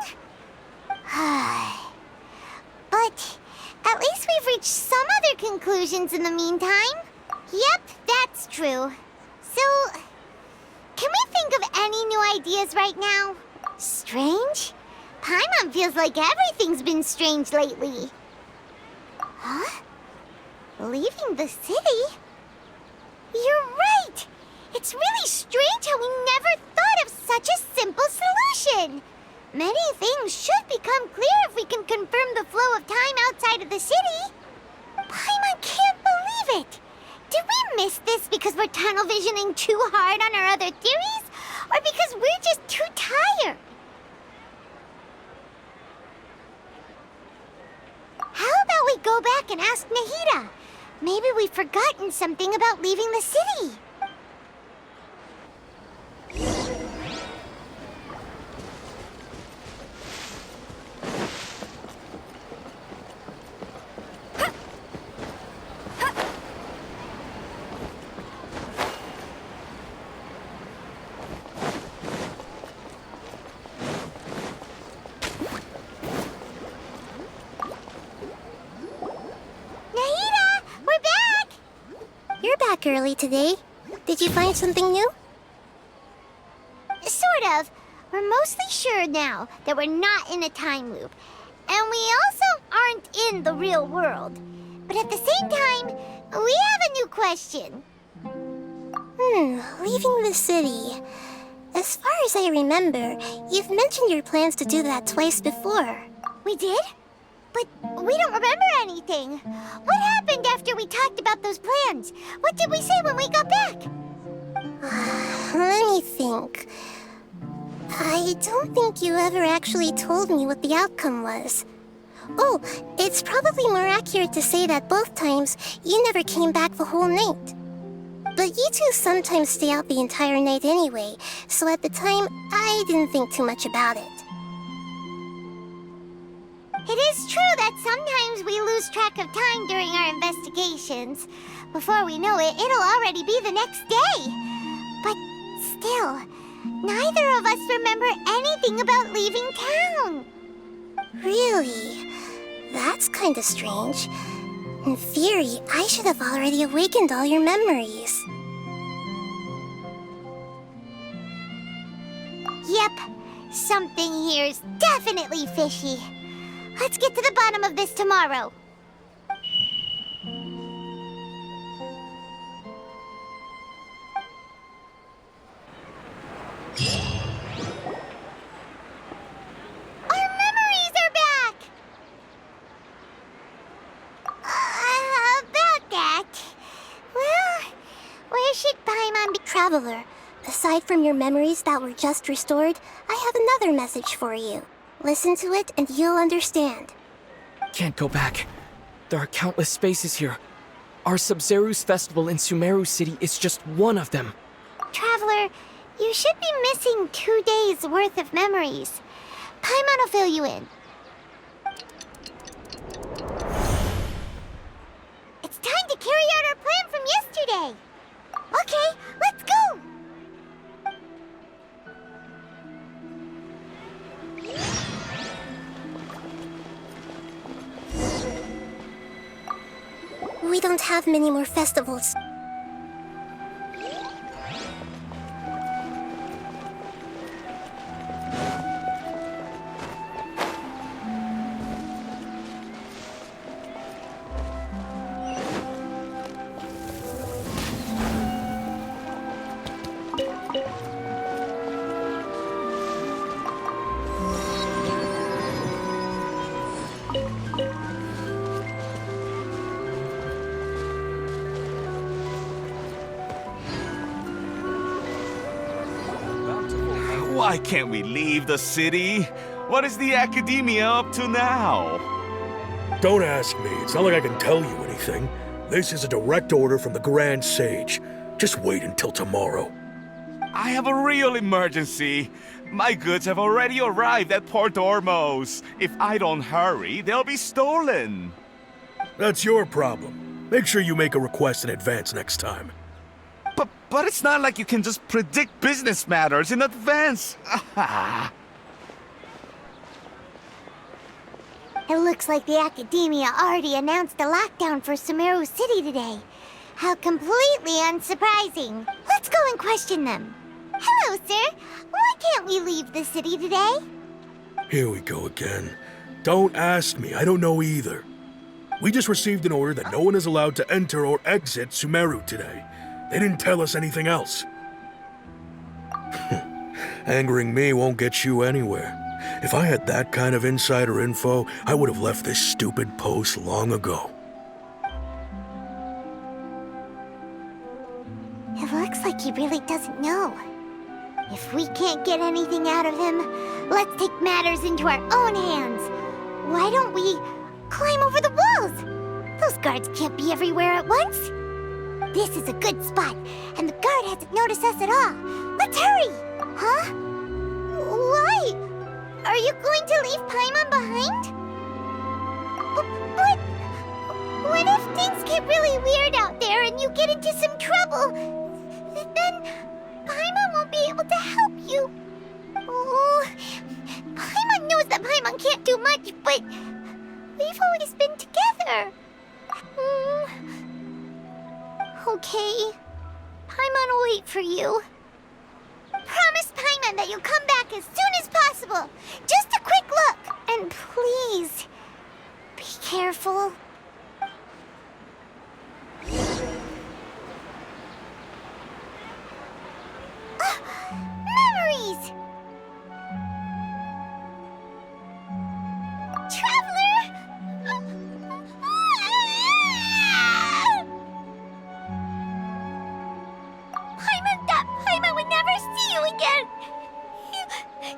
But at least we've reached some other conclusions in the meantime. Yep, that's true. So, can we think of any new ideas right now? Strange? Paimon feels like everything's been strange lately. Huh? Leaving the city? You're right! It's really strange how we never thought of such a simple solution! Many things should become clear if we can confirm the flow of time outside of the city. Paimon can't believe it! Did we miss this because we're tunnel visioning too hard on our other theories? Or because we're just too tired? How about we go back and ask Nahida? Maybe we've forgotten something about leaving the city. Early today. Did you find something new? Sort of. We're mostly sure now that we're not in a time loop. And we also aren't in the real world. But at the same time, we have a new question. Leaving the city. As far as I remember, you've mentioned your plans to do that twice before. We did? But we don't remember anything. What happened after we talked about those plans? What did we say when we got back? Let me think. I don't think you ever actually told me what the outcome was. Oh, it's probably more accurate to say that both times you never came back the whole night. But you two sometimes stay out the entire night anyway, so at the time, I didn't think too much about it. It is true that sometimes we lose track of time during our investigations. Before we know it, it'll already be the next day. But still, neither of us remember anything about leaving town. Really? That's kinda strange. In theory, I should have already awakened all your memories. Yep, something here's definitely fishy. Let's get to the bottom of this tomorrow. Our memories are back! About that... Well, where should Paimon be? Traveler, aside from your memories that were just restored, I have another message for you. Listen to it and you'll understand. Can't go back. There are countless spaces here. Our Sub-Zeru's festival in Sumeru City is just one of them. Traveler, you should be missing 2 days' worth of memories. Paimon will fill you in. It's time to carry out our plan from yesterday. Okay, let's go! We don't have many more festivals. Why can't we leave the city? What is the academia up to now? Don't ask me. It's not like I can tell you anything. This is a direct order from the Grand Sage. Just wait until tomorrow. I have a real emergency. My goods have already arrived at Port Ormos. If I don't hurry, they'll be stolen. That's your problem. Make sure you make a request in advance next time. But it's not like you can just predict business matters in advance. It looks like the Academia already announced a lockdown for Sumeru City today. How completely unsurprising. Let's go and question them. Hello, sir. Why can't we leave the city today? Here we go again. Don't ask me. I don't know either. We just received an order that no one is allowed to enter or exit Sumeru today. They didn't tell us anything else. Angering me won't get you anywhere. If I had that kind of insider info, I would have left this stupid post long ago. It looks like he really doesn't know. If we can't get anything out of him, let's take matters into our own hands. Why don't we climb over the walls? Those guards can't be everywhere at once. This is a good spot, and the guard hasn't noticed us at all. Let's hurry! Huh? Why? Are you going to leave Paimon behind? But what if things get really weird out there and you get into some trouble? Then Paimon won't be able to help you. Oh, Paimon knows that Paimon can't do much, but we've always been together. Okay. Paimon will wait for you. Promise Paimon that you'll come back as soon as possible. Just a quick look. And please, be careful. Memories! Traveler! Paimon would never see you again!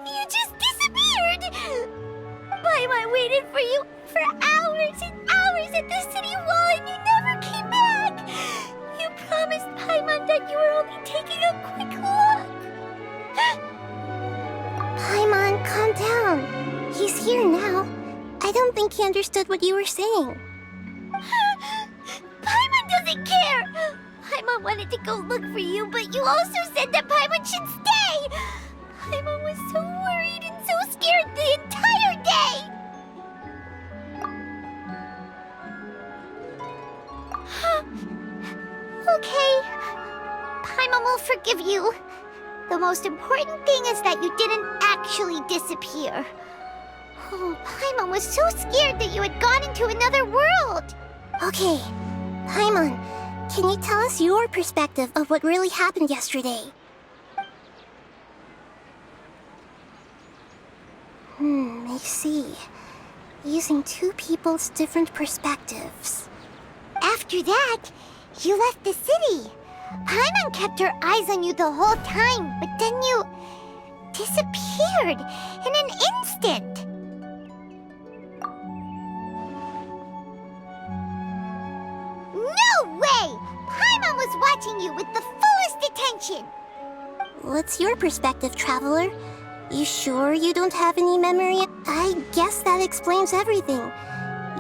You just disappeared! Paimon waited for you for hours and hours at the city wall and you never came back! You promised Paimon that you were only taking a quick look! Paimon, calm down. He's here now. I don't think he understood what you were saying. Paimon doesn't care! Paimon wanted to go look for you, but you also said that Paimon should stay! Paimon was so worried and so scared the entire day! Okay. Paimon will forgive you. The most important thing is that you didn't actually disappear. Oh, Paimon was so scared that you had gone into another world! Okay, Paimon, can you tell us your perspective of what really happened yesterday? I see. Using two people's different perspectives. After that, you left the city. Paimon kept her eyes on you the whole time, but then you disappeared in an instant. No way! Paimon was watching you with the fullest attention. What's your perspective, Traveler? You sure you don't have any memory? I guess that explains everything.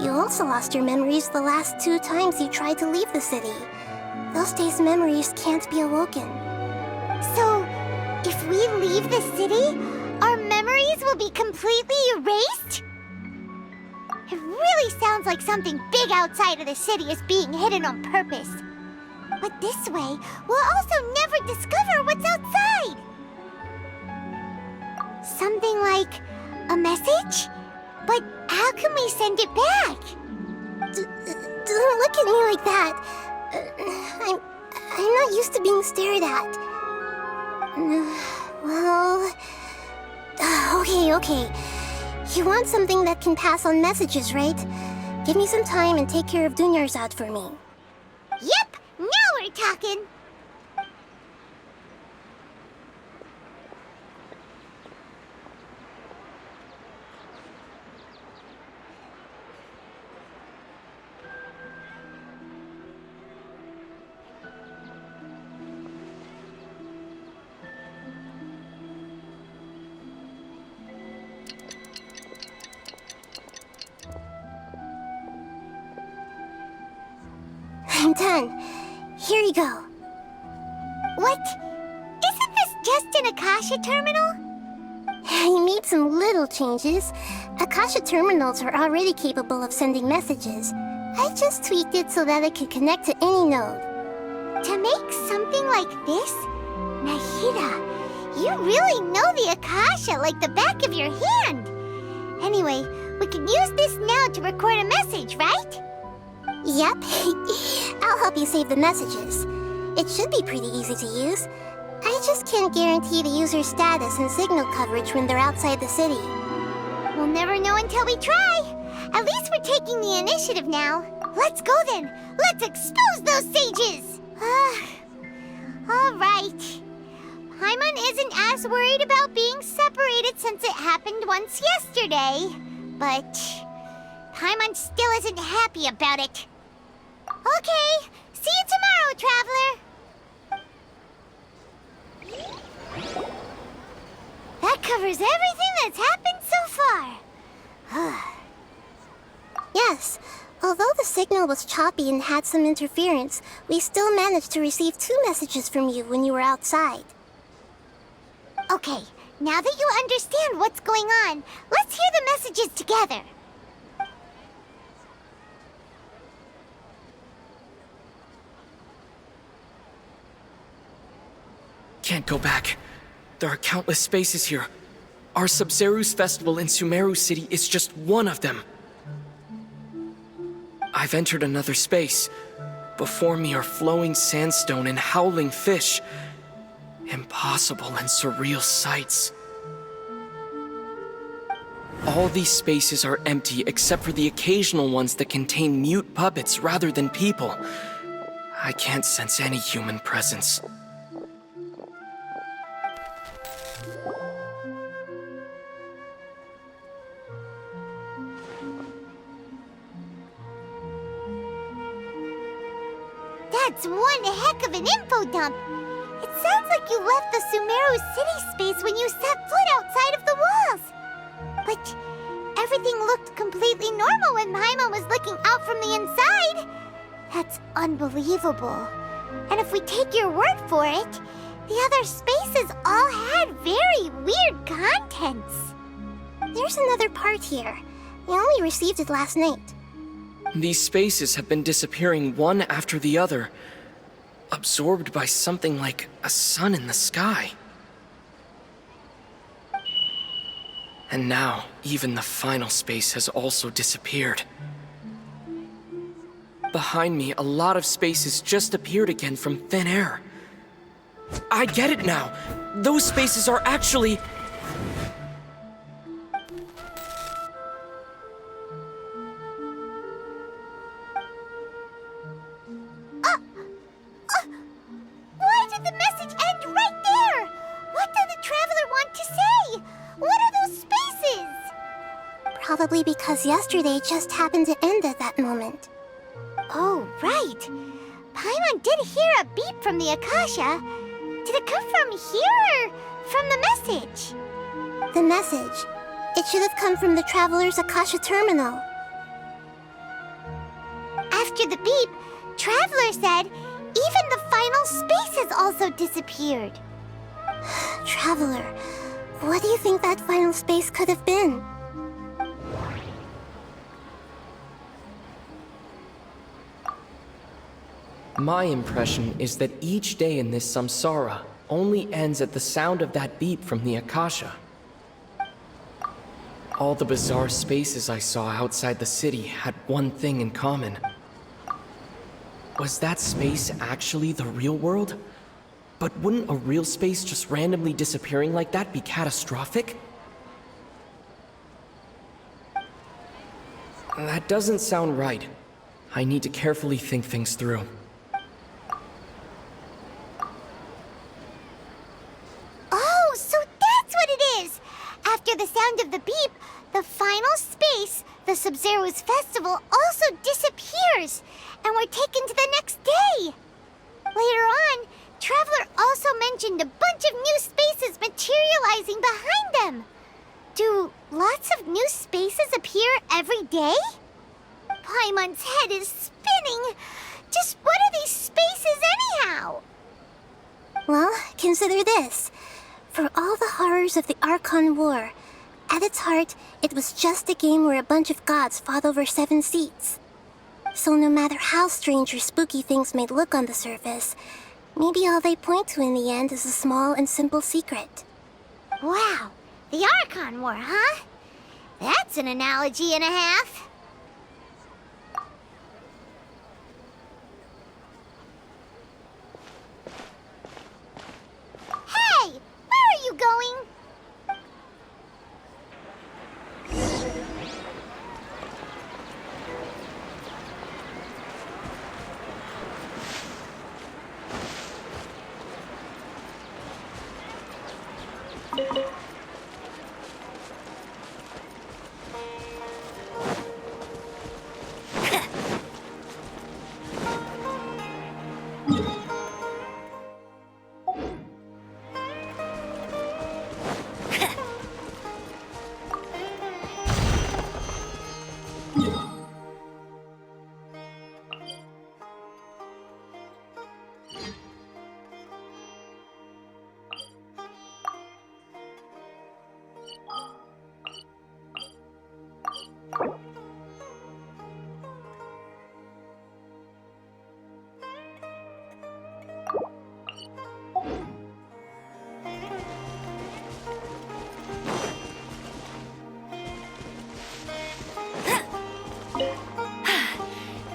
You also lost your memories the last 2 times you tried to leave the city. Those days' memories can't be awoken. So, if we leave the city, our memories will be completely erased? It really sounds like something big outside of the city is being hidden on purpose. But this way, we'll also never discover what's outside. Something like a message? But how can we send it back? Don't look at me like that. I'm not used to being stared at. Well... Okay. You want something that can pass on messages, right? Give me some time and take care of Dunyarzad for me. Yep! Now we're talking! done. Here you go. What? Isn't this just an Akasha terminal? I made some little changes. Akasha terminals are already capable of sending messages. I just tweaked it so that it could connect to any node. To make something like this? Nahida, you really know the Akasha like the back of your hand. Anyway, we can use this now to record a message, right? Yep. I'll help you save the messages. It should be pretty easy to use. I just can't guarantee the user's status and signal coverage when they're outside the city. We'll never know until we try. At least we're taking the initiative now. Let's go then. Let's expose those sages. All right. Paimon isn't as worried about being separated since it happened once yesterday. But Paimon still isn't happy about it. Okay. See you tomorrow, Traveler. That covers everything that's happened so far. Yes. Although the signal was choppy and had some interference, we still managed to receive 2 messages from you when you were outside. Okay, now that you understand what's going on, let's hear the messages together. Can't go back. There are countless spaces here. Our Sub-Zeru's festival in Sumeru City is just one of them. I've entered another space. Before me are flowing sandstone and howling fish. Impossible and surreal sights. All these spaces are empty except for the occasional ones that contain mute puppets rather than people. I can't sense any human presence. That's one heck of an info dump. It sounds like you left the Sumeru city space when you set foot outside of the walls. But everything looked completely normal when Paimon was looking out from the inside. That's unbelievable. And if we take your word for it, the other spaces all had very weird contents. There's another part here. We only received it last night. These spaces have been disappearing one after the other, absorbed by something like a sun in the sky. And now, even the final space has also disappeared. Behind me, a lot of spaces just appeared again from thin air. I get it now! Those spaces are actually... Why did the message end right there? What did the Traveler want to say? What are those spaces? Probably because yesterday just happened to end at that moment. Oh, right. Paimon did hear a beep from the Akasha. Did it come from here or from the message? The message. It should have come from the Traveler's Akasha terminal. After the beep, Traveler said even the final space has also disappeared. Traveler, what do you think that final space could have been? My impression is that each day in this samsara only ends at the sound of that beep from the Akasha. All the bizarre spaces I saw outside the city had one thing in common. Was that space actually the real world? But wouldn't a real space just randomly disappearing like that be catastrophic? That doesn't sound right. I need to carefully think things through. Oh, so that's what it is! After the sound of the beep, the final space, the Sub-Zeru's festival, also disappears, and we're taken to the next day. Later on, Traveler also mentioned a bunch of new spaces materializing behind them. Do lots of new spaces appear every day? Paimon's head is spinning. Just what are these spaces anyhow? Well, consider this. For all the horrors of the Archon War, at its heart, it was just a game where a bunch of gods fought over 7 seats. So no matter how strange or spooky things may look on the surface, maybe all they point to in the end is a small and simple secret. Wow, the Archon War, huh? That's an analogy and a half. Hey, where are you going?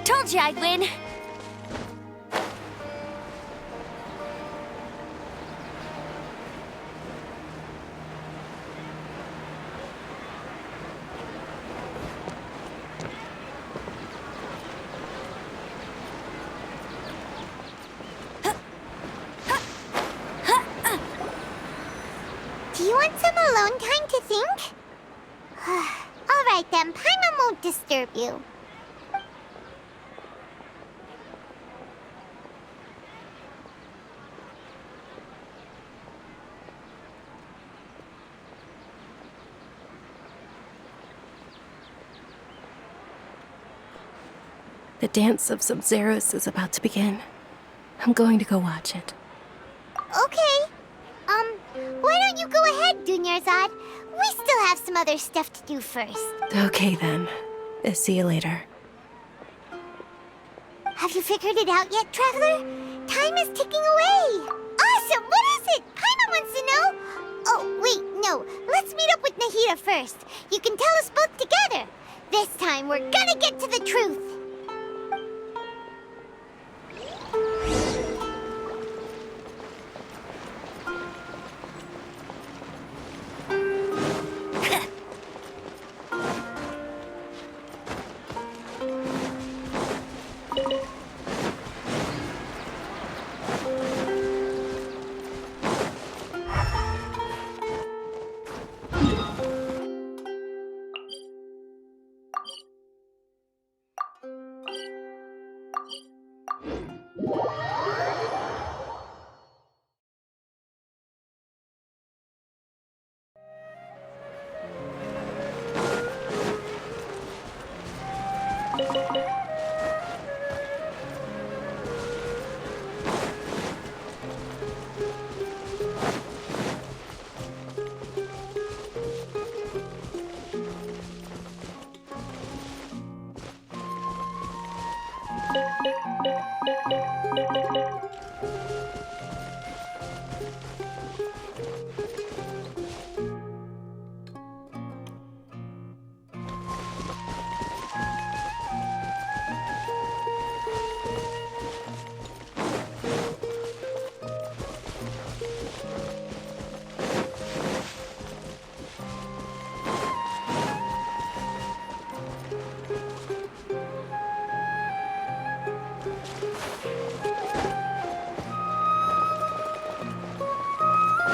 Told you I'd win. Do you want some alone time to think? All right then, Paimon won't disturb you. The dance of Sub-Zeros is about to begin. I'm going to go watch it. Okay. Why don't you go ahead, Dunyarzad? We still have some other stuff to do first. Okay then. See you later. Have you figured it out yet, Traveler? Time is ticking away. Awesome! What is it? Paimon wants to know. Oh, wait, no. Let's meet up with Nahida first. You can tell us both together. This time, we're gonna get to the truth.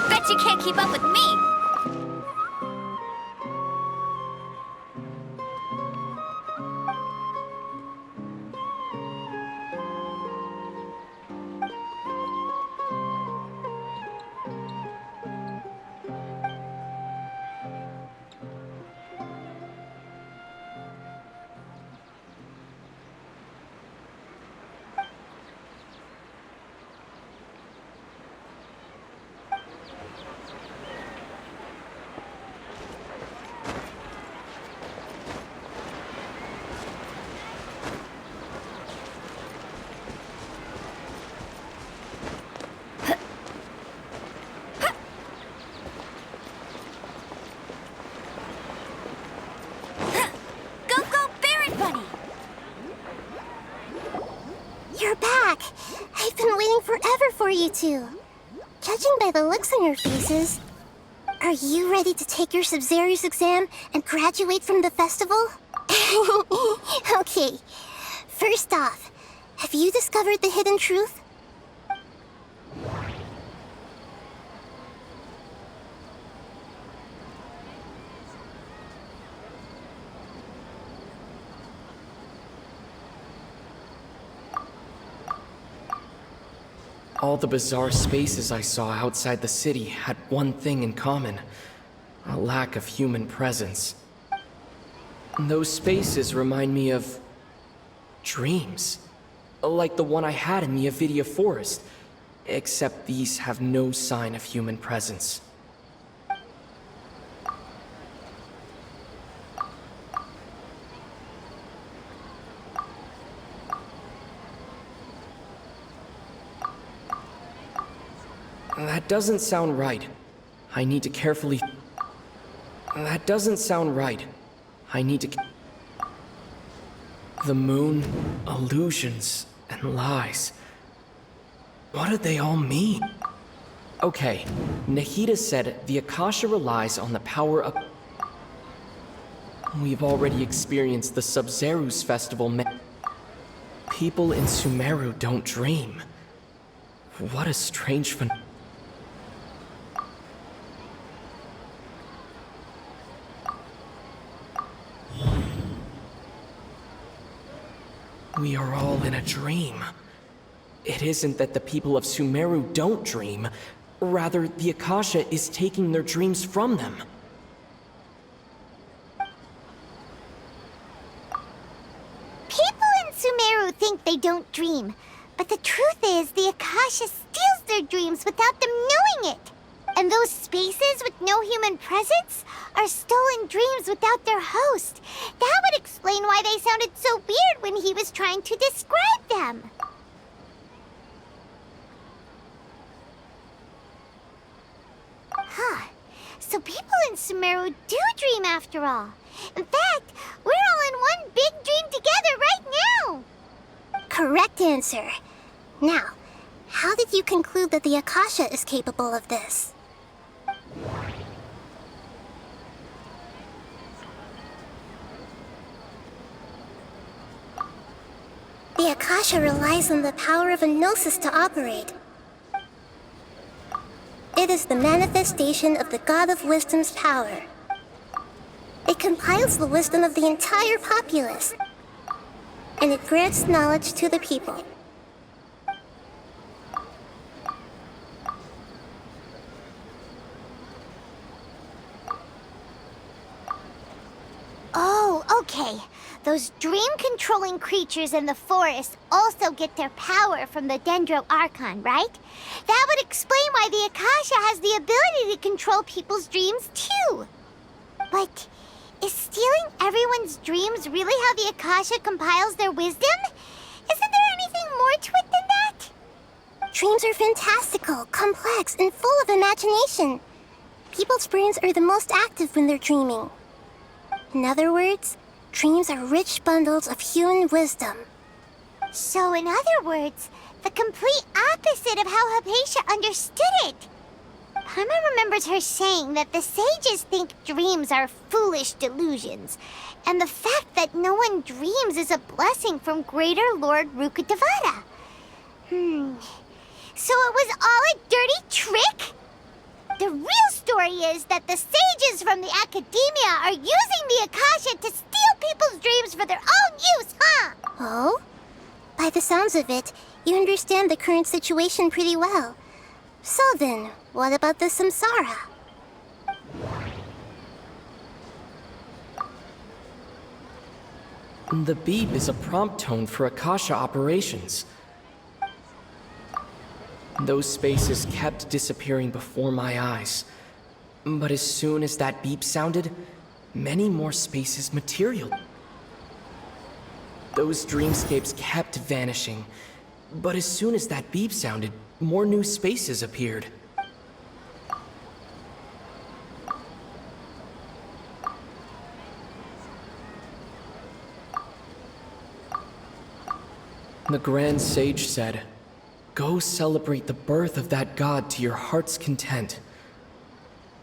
Bet you can't keep up with me. you two. Judging by the looks on your faces, are you ready to take your Sub-Zero's exam and graduate from the festival? Okay, first off, have you discovered the hidden truth? All the bizarre spaces I saw outside the city had one thing in common: a lack of human presence. Those spaces remind me of dreams, like the one I had in the Avidia Forest, except these have no sign of human presence. That doesn't sound right. I need to carefully... That doesn't sound right. I need to... The moon, illusions, and lies. What do they all mean? Okay, Nahida said the Akasha relies on the power of... We've already experienced the Sub-Zero's festival. People in Sumeru don't dream. What a strange phenomenon. We are all in a dream. It isn't that the people of Sumeru don't dream. Rather, the Akasha is taking their dreams from them. People in Sumeru think they don't dream, but the truth is the Akasha steals their dreams without them knowing it. And those spaces with no human presence are stolen dreams without their host. That would explain why they sounded so weird when he was trying to describe them. Huh. So people in Sumeru do dream after all. In fact, we're all in one big dream together right now. Correct answer. Now, how did you conclude that the Akasha is capable of this? The Akasha relies on the power of a gnosis to operate. It is the manifestation of the God of Wisdom's power. It compiles the wisdom of the entire populace, and it grants knowledge to the people. Oh, okay. Those dream-controlling creatures in the forest also get their power from the Dendro Archon, right? That would explain why the Akasha has the ability to control people's dreams, too. But is stealing everyone's dreams really how the Akasha compiles their wisdom? Isn't there anything more to it than that? Dreams are fantastical, complex, and full of imagination. People's brains are the most active when they're dreaming. In other words, dreams are rich bundles of human wisdom. So in other words, the complete opposite of how Hypatia understood it. Paimon remembers her saying that the sages think dreams are foolish delusions, and the fact that no one dreams is a blessing from Greater Lord Rukkhadevata. So it was all a dirty trick? The real story is that the sages from the academia are using the Akasha to steal people's dreams for their own use, huh? Oh? By the sounds of it, you understand the current situation pretty well. So then, what about the Samsara? The beep is a prompt tone for Akasha operations. Those spaces kept disappearing before my eyes. But as soon as that beep sounded, many more spaces materialized. Those dreamscapes kept vanishing. But as soon as that beep sounded, more new spaces appeared. The Grand Sage said, Go celebrate the birth of that god to your heart's content.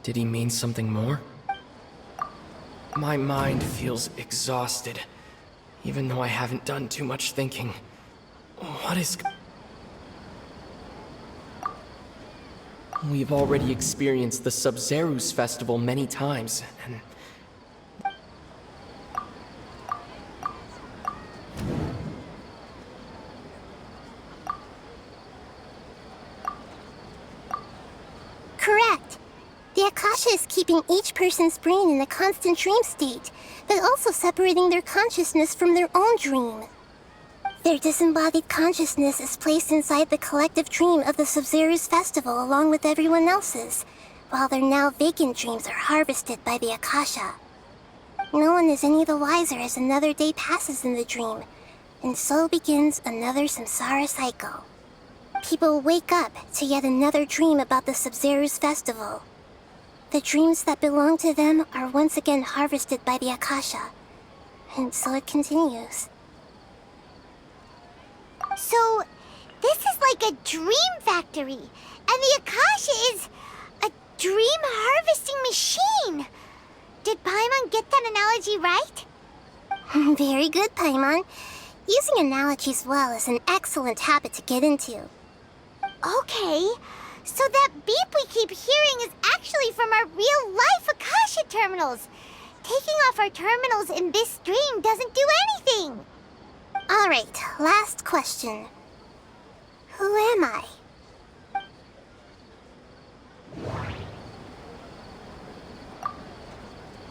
Did he mean something more? My mind feels exhausted, even though I haven't done too much thinking. What is... We've already experienced the Sub-Zerus festival many times, and... Correct. The Akasha is keeping each person's brain in a constant dream state, but also separating their consciousness from their own dream. Their disembodied consciousness is placed inside the collective dream of the Sub-Zerus festival along with everyone else's, while their now vacant dreams are harvested by the Akasha. No one is any the wiser as another day passes in the dream, and so begins another samsara cycle. People wake up to yet another dream about the Sub-Zerus festival. The dreams that belong to them are once again harvested by the Akasha, and so it continues. So, this is like a dream factory, and the Akasha is a dream harvesting machine. Did Paimon get that analogy right? Very good, Paimon. Using analogies well is an excellent habit to get into. Okay, so that beep we keep hearing is actually from our real-life Akasha terminals. Taking off our terminals in this dream doesn't do anything. Alright, last question. Who am I?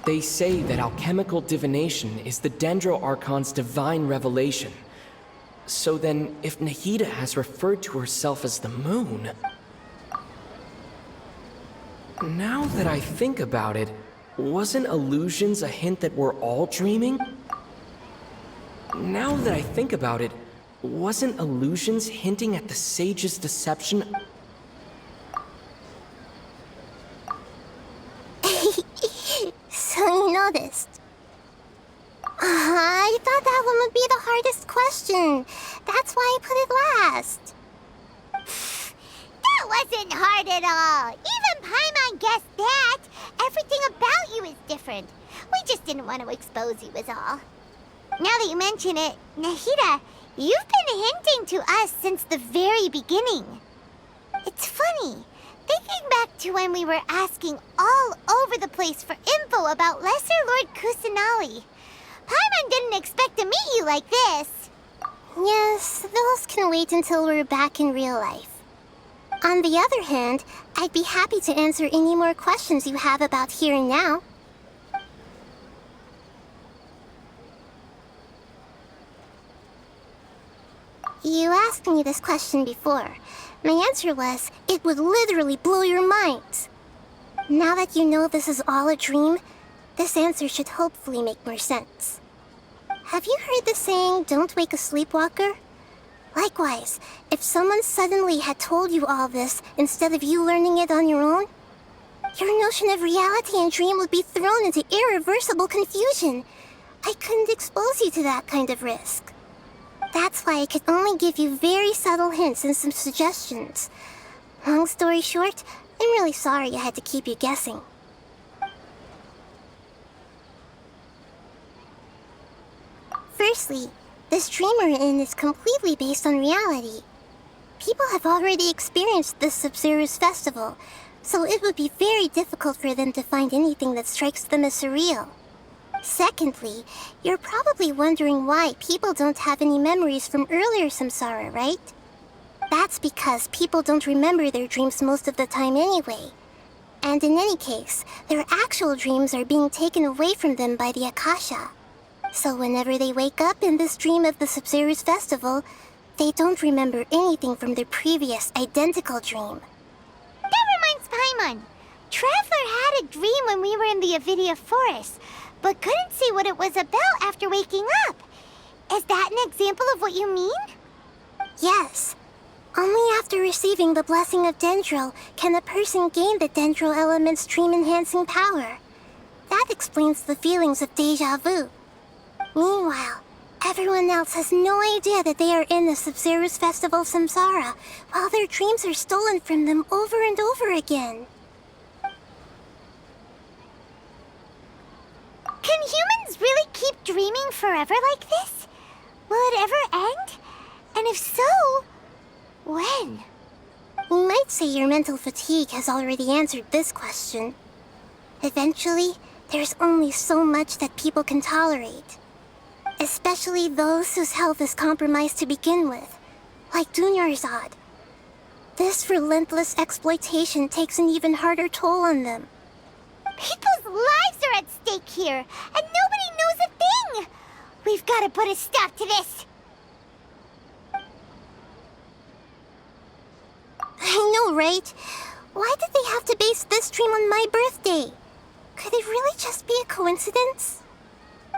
They say that alchemical divination is the Dendro Archon's divine revelation. So then, if Nahida has referred to herself as the moon... Now that I think about it, wasn't illusions a hint that we're all dreaming? Now that I think about it, wasn't illusions hinting at the sage's deception? So you noticed. I thought that one would be the hardest question. That's why I put it last. That wasn't hard at all. Even Paimon guessed that. Everything about you is different. We just didn't want to expose you is all. Now that you mention it, Nahida, you've been hinting to us since the very beginning. It's funny, thinking back to when we were asking all over the place for info about Lesser Lord Kusanali. Paimon didn't expect to meet you like this. Yes, those can wait until we're back in real life. On the other hand, I'd be happy to answer any more questions you have about here and now. You asked me this question before. My answer was, it would literally blow your mind. Now that you know this is all a dream, this answer should hopefully make more sense. Have you heard the saying, don't wake a sleepwalker? Likewise, if someone suddenly had told you all this instead of you learning it on your own, your notion of reality and dream would be thrown into irreversible confusion. I couldn't expose you to that kind of risk. That's why I could only give you very subtle hints and some suggestions. Long story short, I'm really sorry I had to keep you guessing. Firstly, this dream we're in is completely based on reality. People have already experienced this Sub-Zerus festival, so it would be very difficult for them to find anything that strikes them as surreal. Secondly, you're probably wondering why people don't have any memories from earlier samsara, right? That's because people don't remember their dreams most of the time anyway. And in any case, their actual dreams are being taken away from them by the Akasha. So whenever they wake up in this dream of the Sub-Zerus festival, they don't remember anything from their previous identical dream. That reminds Paimon. Traveler had a dream when we were in the Avidia Forest, but couldn't see what it was about after waking up. Is that an example of what you mean? Yes. Only after receiving the blessing of Dendro can a person gain the Dendro element's dream-enhancing power. That explains the feelings of deja vu. Meanwhile, everyone everyone else has no idea that they are in the Sub-Zero's Festival Samsara, while their dreams are stolen from them over and over again. Can humans really keep dreaming forever like this? Will it ever end? And if so, when? We might say your mental fatigue has already answered this question. Eventually, there's only so much that people can tolerate. Especially those whose health is compromised to begin with, like Dunyarzad. This relentless exploitation takes an even harder toll on them. People's lives are at stake here, and nobody knows a thing! We've got to put a stop to this! I know, right? Why did they have to base this dream on my birthday? Could it really just be a coincidence?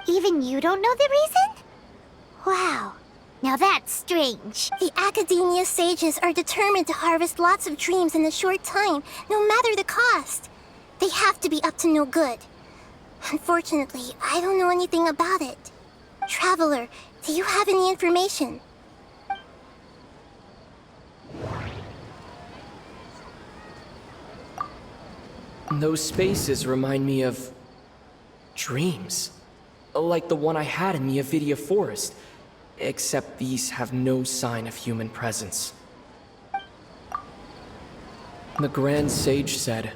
Even you don't know the reason? Wow, now that's strange. The Academia sages are determined to harvest lots of dreams in a short time, no matter the cost. They have to be up to no good. Unfortunately, I don't know anything about it. Traveler, do you have any information? Those spaces remind me of dreams. Like the one I had in the Avidia Forest, except these have no sign of human presence. The Grand Sage said,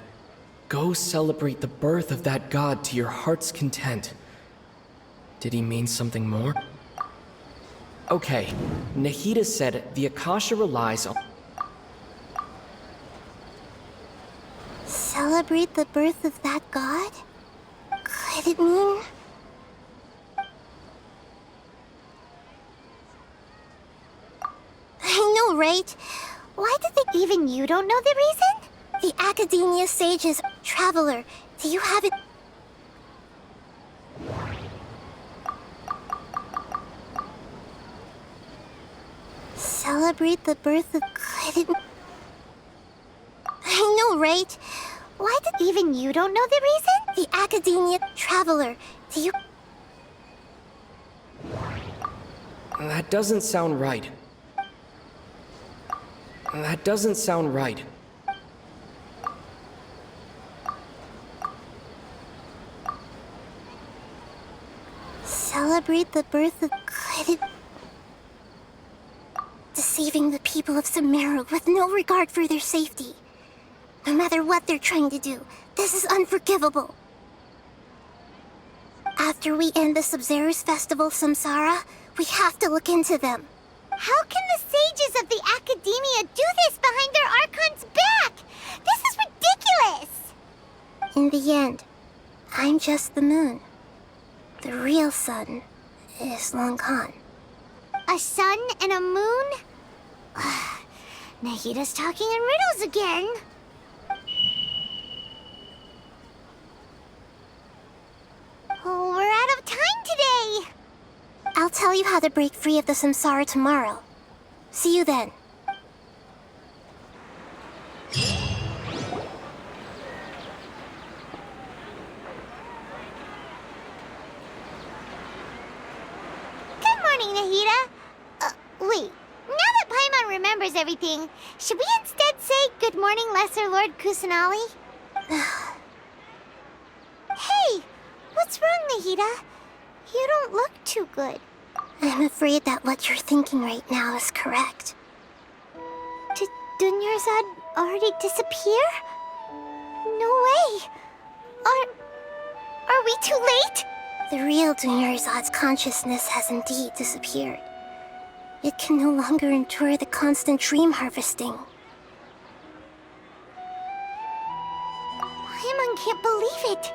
"Go celebrate the birth of that god to your heart's content." Did he mean something more? Okay, Nahida said the Akasha relies on... Celebrate the birth of that god? Could it mean... I know, right? Why did they... Even you don't know the reason? The Academia sages... Traveler, do you have it... Celebrate the birth of... Could it... I know, right? Why did... Even you don't know the reason? The Academia... Traveler, do you... That doesn't sound right. That doesn't sound right. Celebrate the birth of... Could it... Deceiving the people of Sumeru with no regard for their safety. No matter what they're trying to do, this is unforgivable. After we end the Sub-Zero's Festival Samsara, we have to look into them. How can the sages of the Academia do this behind their Archon's back? This is ridiculous! In the end, I'm just the moon. The real sun is long gone. A sun and a moon? Nahida's talking in riddles again. Oh, we're out of time today! I'll tell you how to break free of the samsara tomorrow. See you then. Good morning, Nahida. Wait. Now that Paimon remembers everything, should we instead say good morning, Lesser Lord Kusanali? Hey! What's wrong, Nahida? You don't look too good. I'm afraid that what you're thinking right now is correct. Did Dunyarzad already disappear? No way! Are we too late? The real Dunyarzad's consciousness has indeed disappeared. It can no longer endure the constant dream harvesting. Paimon can't believe it.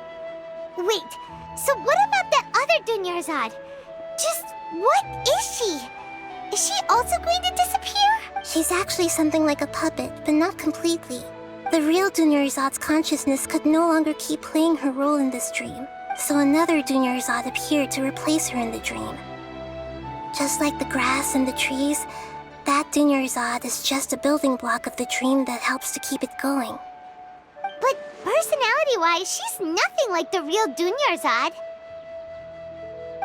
Wait, so what about that other Dunyarzad? Just what is she? Is she also going to disappear? She's actually something like a puppet, but not completely. The real Dunyarzad's consciousness could no longer keep playing her role in this dream, so another Dunyarzad appeared to replace her in the dream. Just like the grass and the trees, that Dunyarzad is just a building block of the dream that helps to keep it going. But personality-wise, she's nothing like the real Dunyarzad.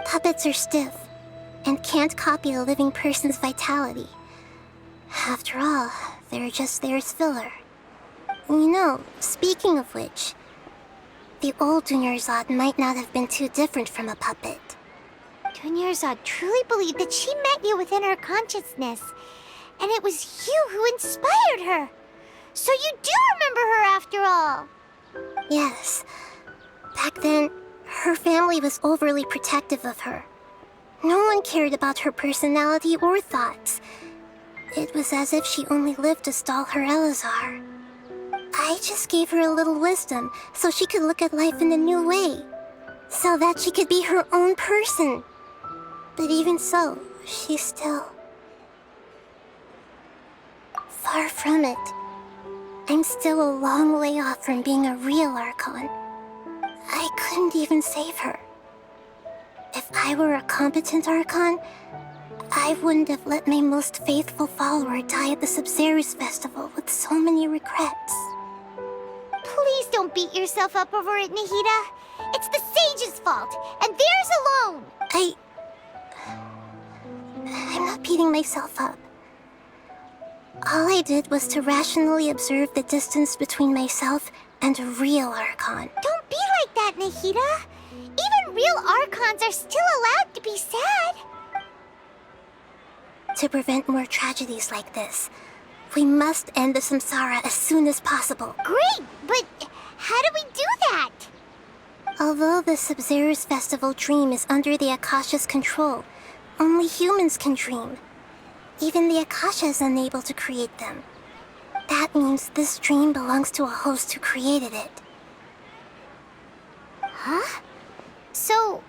Puppets are stiff, and can't copy a living person's vitality. After all, they're just there as filler. You know, speaking of which, the old Dunyarzad might not have been too different from a puppet. Dunyarzad truly believed that she met you within her consciousness, and it was you who inspired her. So you do remember her after all. Yes. Back then, her family was overly protective of her. No one cared about her personality or thoughts. It was as if she only lived to stall her Elazar. I just gave her a little wisdom so she could look at life in a new way, so that she could be her own person. But even so, she's still far from it. I'm still a long way off from being a real Archon. I couldn't even save her. If I were a competent Archon, I wouldn't have let my most faithful follower die at the Sub-Zerus Festival with so many regrets. Please don't beat yourself up over it, Nahida. It's the sage's fault, and theirs alone. I'm not beating myself up. All I did was to rationally observe the distance between myself and a real Archon. Don't be like that, Nahida. Even real Archons are still allowed to be sad. To prevent more tragedies like this, we must end the Samsara as soon as possible. Great, but how do we do that? Although the Sub-Zerus Festival dream is under the Akasha's control, only humans can dream. Even the Akasha is unable to create them. That means this dream belongs to a host who created it. Huh? So,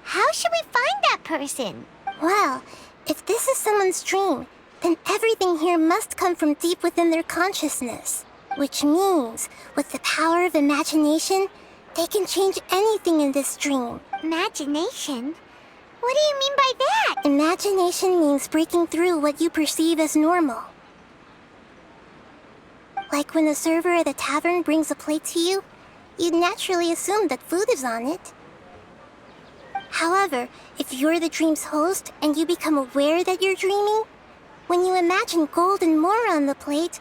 how should we find that person? Well, if this is someone's dream, then everything here must come from deep within their consciousness. Which means, with the power of imagination, they can change anything in this dream. Imagination? What do you mean by that? Imagination means breaking through what you perceive as normal. Like when a server at a tavern brings a plate to you, you'd naturally assume that food is on it. However, if you're the dream's host and you become aware that you're dreaming, when you imagine gold and more on the plate,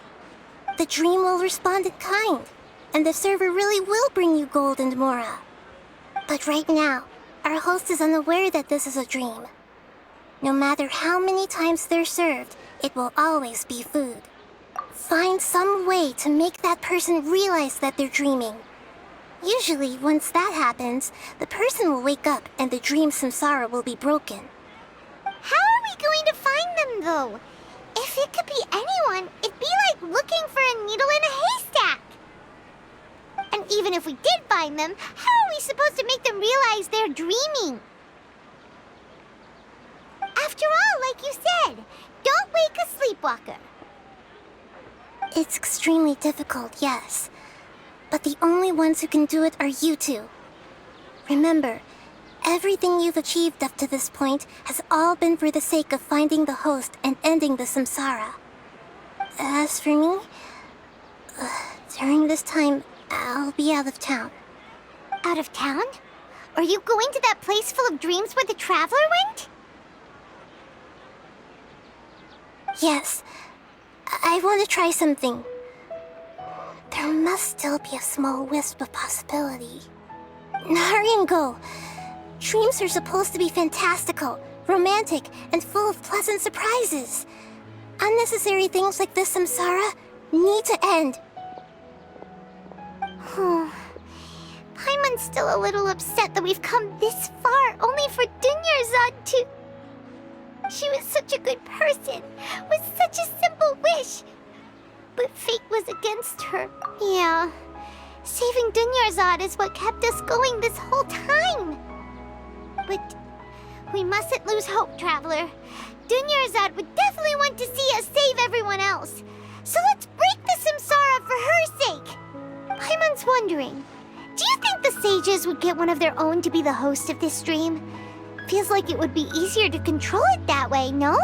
the dream will respond in kind, and the server really will bring you gold and mora. But right now, our host is unaware that this is a dream. No matter how many times they're served, it will always be food. Find some way to make that person realize that they're dreaming. Usually, once that happens, the person will wake up and the dream samsara will be broken. How are we going to find them, though? If it could be anyone, it'd be like looking for a needle in a haystack. And even if we did find them, how are we supposed to make them realize they're dreaming? After all, like you said, don't wake a sleepwalker. It's extremely difficult, yes. But the only ones who can do it are you two. Remember, everything you've achieved up to this point has all been for the sake of finding the host and ending the samsara. As for me, during this time, I'll be out of town. Out of town? Are you going to that place full of dreams where the Traveler went? Yes. I want to try something. There must still be a small wisp of possibility. Hurry and go. Dreams are supposed to be fantastical, romantic, and full of pleasant surprises. Unnecessary things like this samsara need to end. Paimon's still a little upset that we've come this far only for Dunyarzad to... She was such a good person, with such a simple wish. But fate was against her. Yeah. Saving Dunyarzad is what kept us going this whole time. But we mustn't lose hope, Traveler. Dunyarzad would definitely want to see us save everyone else. So let's break the samsara for her sake. Paimon's wondering, do you think the sages would get one of their own to be the host of this stream? Feels like it would be easier to control it that way, no?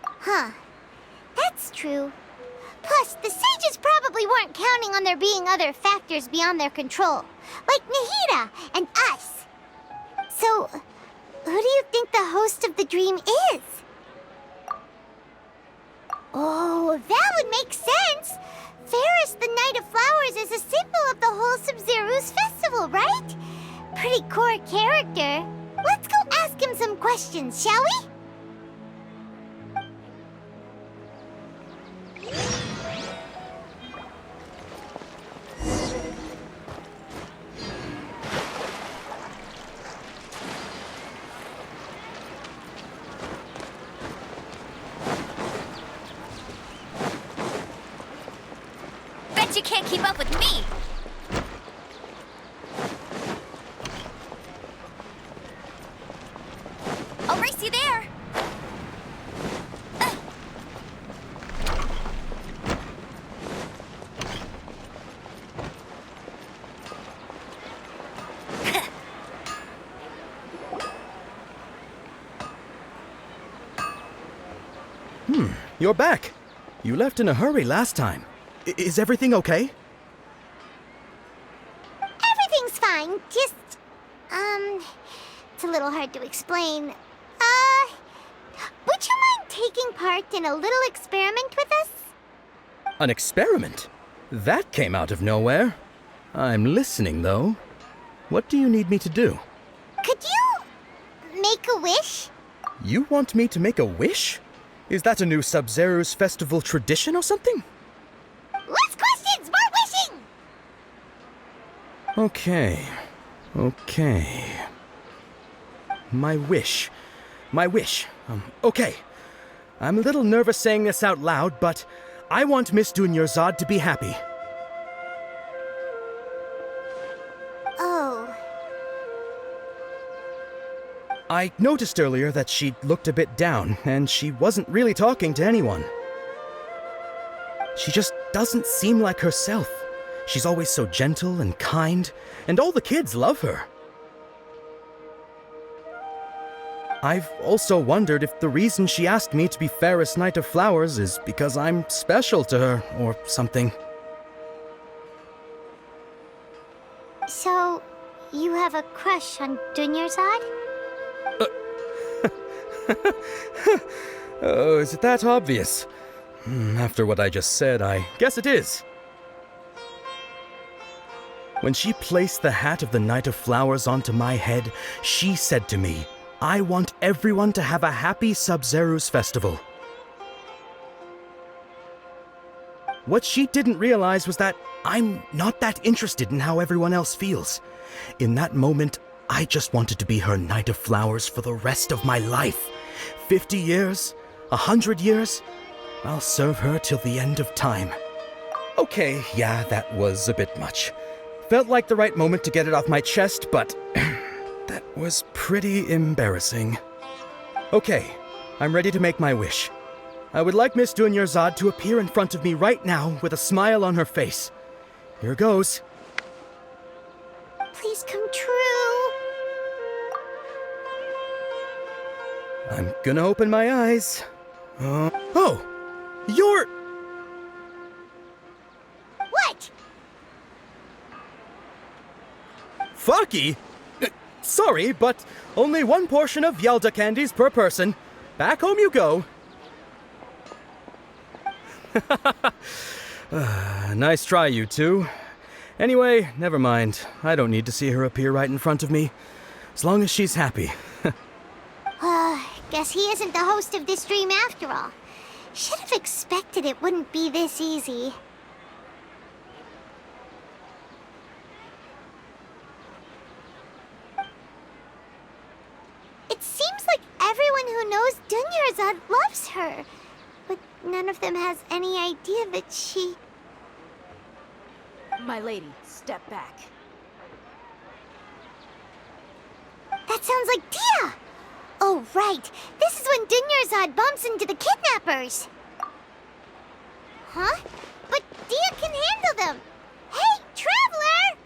Huh. That's true. Plus, The sages probably weren't counting on there being other factors beyond their control, like Nahida and us. So, who do you think the host of the dream is? Oh, that would make sense. Ferris, the Knight of Flowers, is a symbol of the whole Sub-Zero's festival, right? Pretty core character. Let's go ask him some questions, shall we? Bet you can't keep up with me. I'll race you there. You're back. You left in a hurry last time. Is everything okay? Everything's fine. Just, it's a little hard to explain. Would you mind taking part in a little experiment with us? An experiment? That came out of nowhere. I'm listening, though. What do you need me to do? Could you make a wish? You want me to make a wish? Is that a new Sub-Zero's festival tradition or something? Less questions, more wishing! Okay. My wish. Okay. I'm a little nervous saying this out loud, but I want Miss Dunyarzad to be happy. Oh. I noticed earlier that she looked a bit down, and she wasn't really talking to anyone. She just doesn't seem like herself. She's always so gentle and kind, and all the kids love her. I've also wondered if the reason she asked me to be Fairest Knight of Flowers is because I'm special to her, or something. So, you have a crush on Dunyarzad? Oh, is it that obvious? After what I just said, I guess it is. When she placed the hat of the Knight of Flowers onto my head, she said to me, I want everyone to have a happy Sub-Zero's festival. What she didn't realize was that I'm not that interested in how everyone else feels. In that moment, I just wanted to be her Knight of Flowers for the rest of my life. 50 years? 100 years? I'll serve her till the end of time. Okay, yeah, that was a bit much. Felt like the right moment to get it off my chest, but that was pretty embarrassing. Okay, I'm ready to make my wish. I would like Miss Dunyarzad to appear in front of me right now with a smile on her face. Here goes. Please come true. I'm gonna open my eyes. Oh! You're... What? Faki? Sorry, but only one portion of Yalda candies per person. Back home you go. Nice try, you two. Anyway, never mind. I don't need to see her appear right in front of me. As long as she's happy. Guess he isn't the host of this dream after all. Should have expected it wouldn't be this easy. It seems like everyone who knows Dunyarzad loves her, but none of them has any idea that she... My lady, step back. That sounds like Dia! Oh, right. This is when Dunyarzad bumps into the kidnappers. Huh? But Dia can handle them. Hey, Traveler!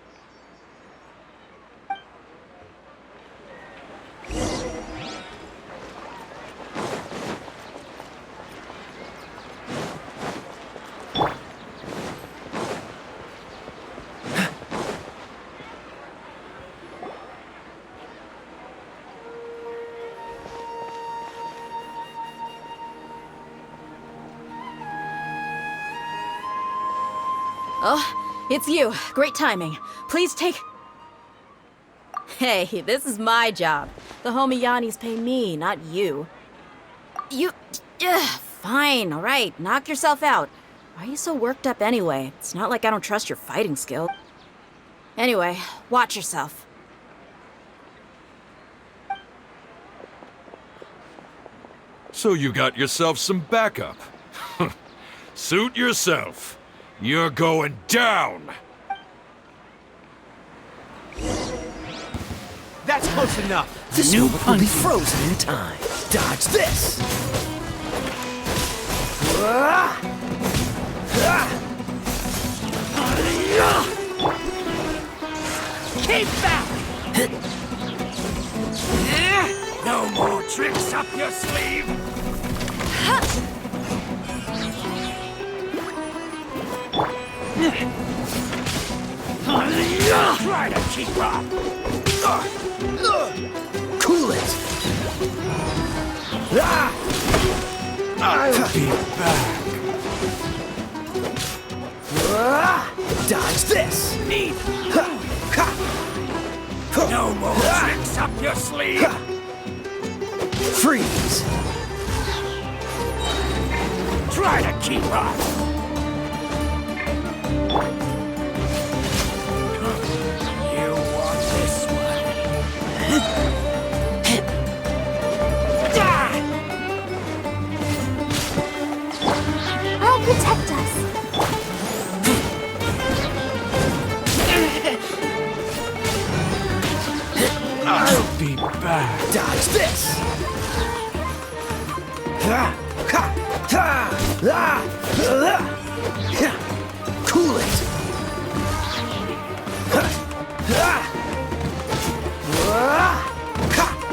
Oh, it's you. Great timing. Please take... Hey, this is my job. The homie Yanni's pay me, not you. You... Fine, alright. Knock yourself out. Why are you so worked up anyway? It's not like I don't trust your fighting skill. Anyway, watch yourself. So you got yourself some backup. Suit yourself. You're going down. That's close enough. This new will be frozen in time. Dodge this! Keep back! No more tricks up your sleeve! Try to keep up! Cool it! I'll be back! Dodge this! Need no more tricks up your sleeve! Freeze! Try to keep up! You want this one? I'll protect us. I'll be back. Dodge this! Cool it!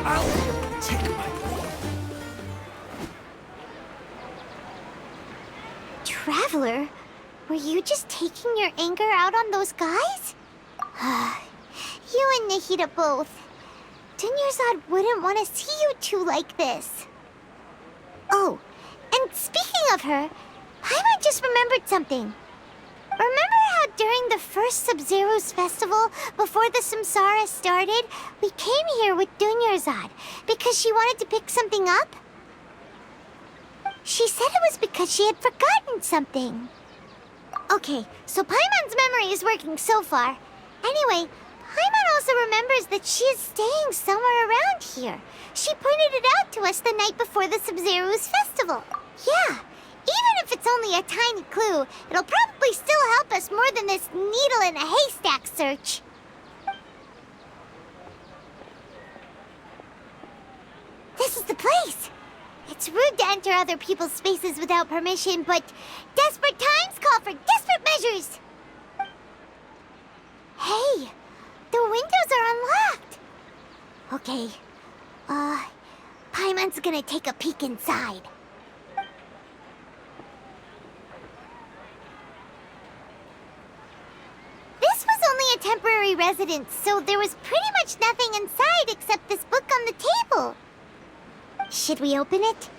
I'll take my... Traveler, were you just taking your anger out on those guys? You and Nahida both. Dunyarzad wouldn't want to see you two like this. Oh, and speaking of her, Paimon just remembered something. Remember how during the first Sub-Zero's festival, before the Samsara started, we came here with Dunyarzad because she wanted to pick something up? She said it was because she had forgotten something. Okay, so Paimon's memory is working so far. Anyway, Paimon also remembers that she is staying somewhere around here. She pointed it out to us the night before the Sub-Zero's festival. Yeah, even if it's only a tiny clue, it'll probably still help us more than this needle in a haystack search. This is the place. It's rude to enter other people's spaces without permission, but desperate times call for desperate measures. Hey, the windows are unlocked. Okay, Paimon's gonna take a peek inside. This was only a temporary residence, so there was pretty much nothing inside except this book on the table. Should we open it?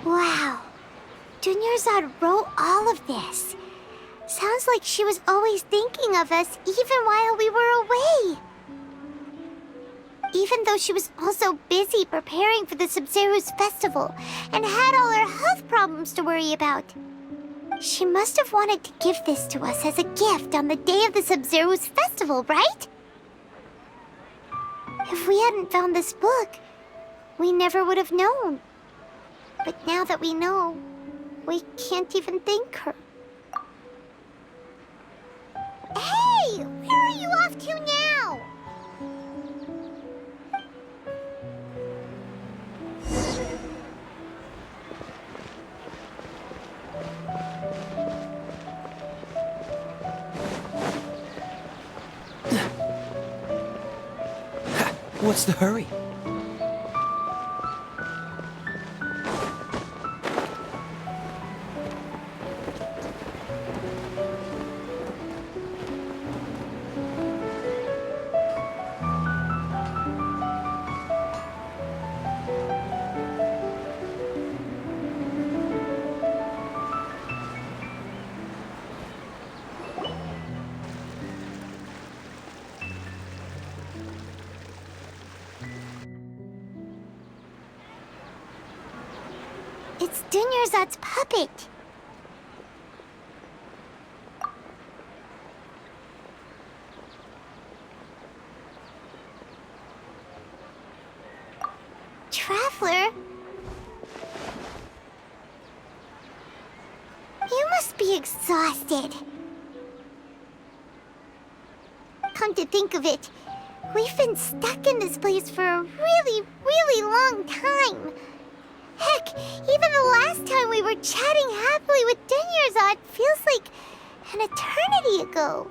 Wow. Dunyarzad wrote all of this. Sounds like she was always thinking of us even while we were away. Even though she was also busy preparing for the Sub-Zero's festival and had all her health problems to worry about. She must have wanted to give this to us as a gift on the day of the Sub-Zero's festival, right? If we hadn't found this book, we never would have known. But now that we know, we can't even thank her. Hey! Where are you off to now? What's the hurry? It's Dunyarzad's puppet. Traveler? You must be exhausted. Come to think of it, we've been stuck in this place for a really, really long time. Heck, even the last time we were chatting happily with Dunyarzad feels like an eternity ago.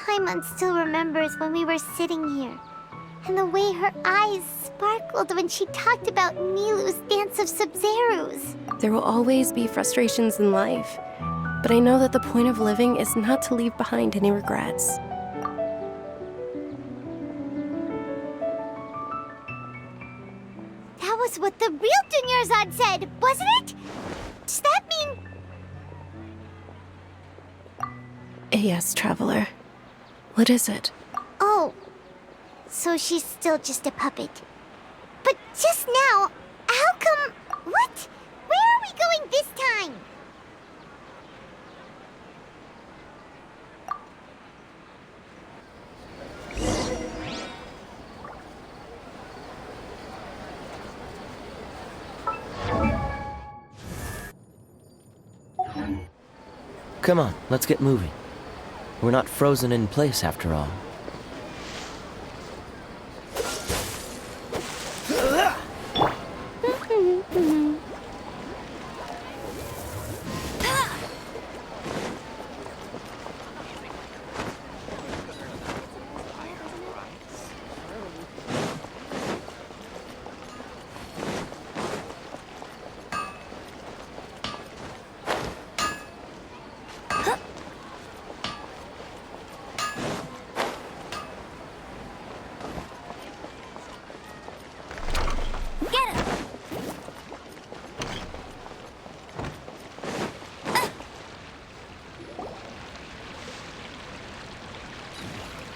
Paimon still remembers when we were sitting here, and the way her eyes sparkled when she talked about Nilu's Dance of Sub-Zeros. There will always be frustrations in life, but I know that the point of living is not to leave behind any regrets. That was what the real Dunyarzad said, wasn't it? Does that mean... Yes, Traveler. What is it? Oh, so she's still just a puppet. But just now, how come... What? Where are we going this time? Come on, let's get moving. We're not frozen in place after all.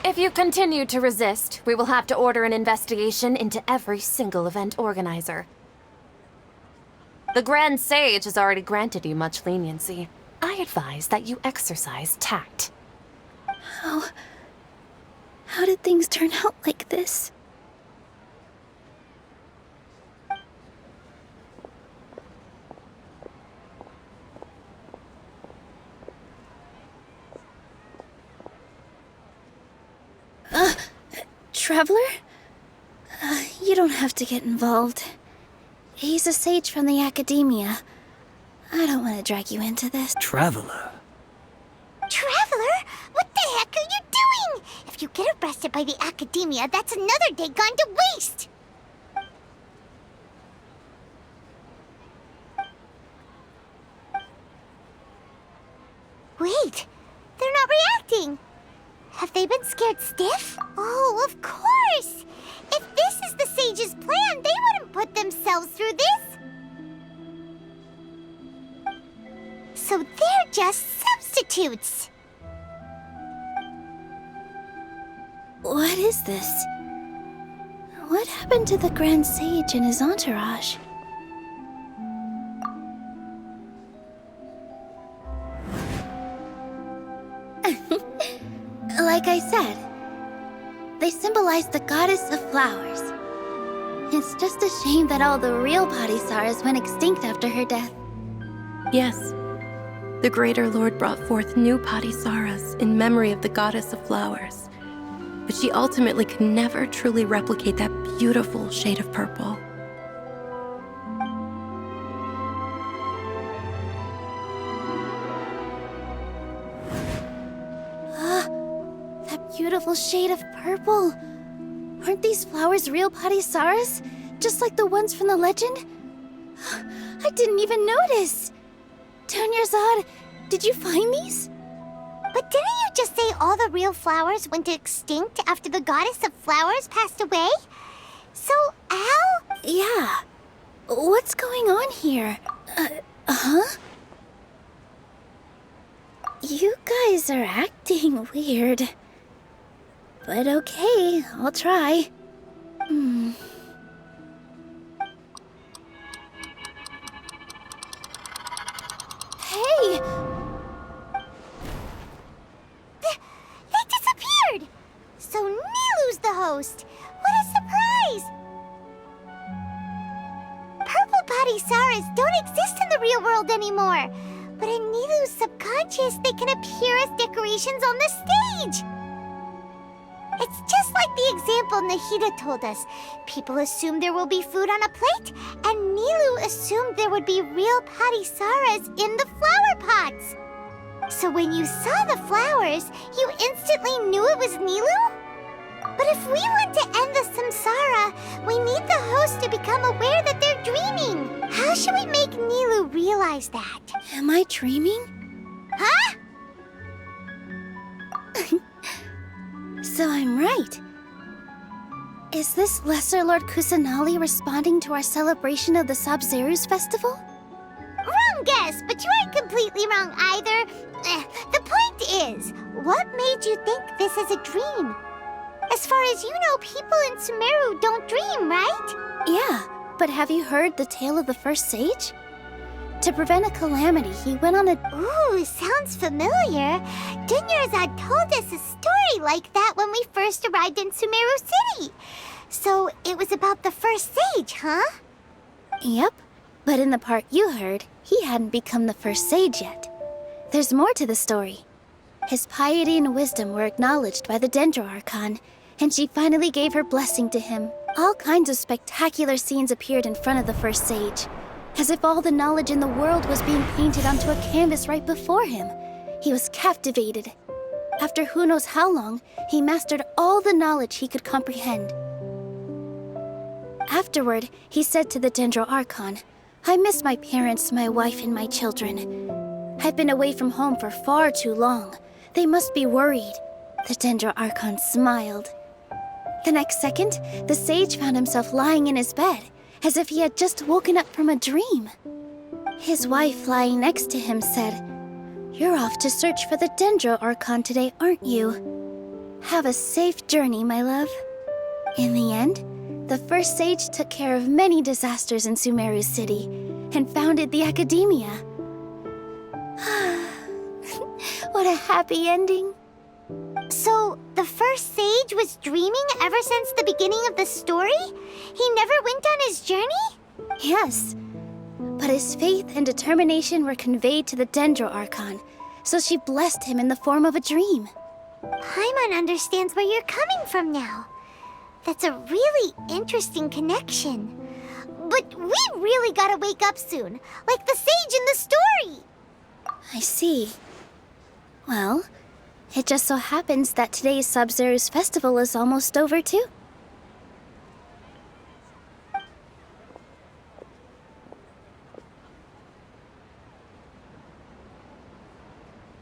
If you continue to resist, we will have to order an investigation into every single event organizer. The Grand Sage has already granted you much leniency. I advise that you exercise tact. How did things turn out like this? Traveler? You don't have to get involved. He's a sage from the academia. I don't want to drag you into this. Traveler? Traveler? What the heck are you doing? If If you get arrested by the Academia, that's another day gone to waste! Wait, they're not reacting! Have they been scared stiff? Oh, of course! If this is the sage's plan, they wouldn't put themselves through this! So they're just substitutes! What is this? What happened to the Grand Sage and his entourage? Like I said, they symbolize the goddess of flowers. It's just a shame that all the real Padisaras went extinct after her death. Yes. The Greater Lord brought forth new Padisaras in memory of the goddess of flowers. But she ultimately could never truly replicate that beautiful shade of purple. That beautiful shade of purple. Aren't these flowers real Padisaras? Just like the ones from the legend? I didn't even notice. Dunyarzad, did you find these? But didn't you just say all the real flowers went extinct after the goddess of flowers passed away? So, how? Yeah. What's going on here? Huh? You guys are acting weird. But okay, I'll try. Hey! They disappeared! So Nilu's the host! What a surprise! Purple Padisaras don't exist in the real world anymore. But in Nilu's subconscious, they can appear as decorations on the stage! It's just like the example Nahida told us. People assume there will be food on a plate, and Nilu assumed there would be real Padisaras in the flower pots. So when you saw the flowers, you instantly knew it was Nilu? But if we want to end the samsara, we need the host to become aware that they're dreaming. How should we make Nilu realize that? Am I dreaming? Huh? So I'm right. Is this Lesser Lord Kusanali responding to our celebration of the Sabzeruz festival? Wrong guess, but you aren't completely wrong either. The point is, what made you think this is a dream? As far as you know, people in Sumeru don't dream, right? Yeah, but have you heard the tale of the first sage? To prevent a calamity, he went on a... Ooh, sounds familiar. Dunyarzad told us a story like that when we first arrived in Sumeru City. So it was about the first sage, huh? Yep, but in the part you heard, he hadn't become the first sage yet. There's more to the story. His piety and wisdom were acknowledged by the Dendro Archon, and she finally gave her blessing to him. All kinds of spectacular scenes appeared in front of the first sage, as if all the knowledge in the world was being painted onto a canvas right before him. He was captivated. After who knows how long, he mastered all the knowledge he could comprehend. Afterward, he said to the Dendro Archon, "I miss my parents, my wife, and my children. I've been away from home for far too long. They must be worried." The Dendro Archon smiled. The next second, the sage found himself lying in his bed, as if he had just woken up from a dream. His wife, lying next to him, said, "You're off to search for the Dendro Archon today, aren't you? Have a safe journey, my love." In the end, the first sage took care of many disasters in Sumeru City and founded the Academia. What a happy ending. So, the first sage was dreaming ever since the beginning of the story? He never went on his journey? Yes, but his faith and determination were conveyed to the Dendro Archon, so she blessed him in the form of a dream. Paimon understands where you're coming from now. That's a really interesting connection. But we really gotta wake up soon, like the sage in the story! I see. Well, It just so happens that today's Sub-Zero's festival is almost over, too.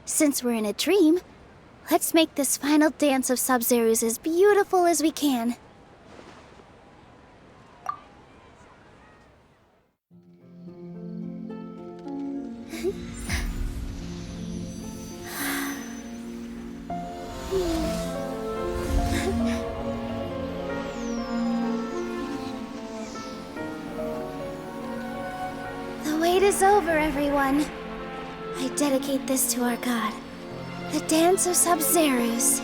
Since we're in a dream, let's make this final dance of Sub-Zero's as beautiful as we can. The wait is over, everyone. I dedicate this to our god, the Dance of Sub-Zeros.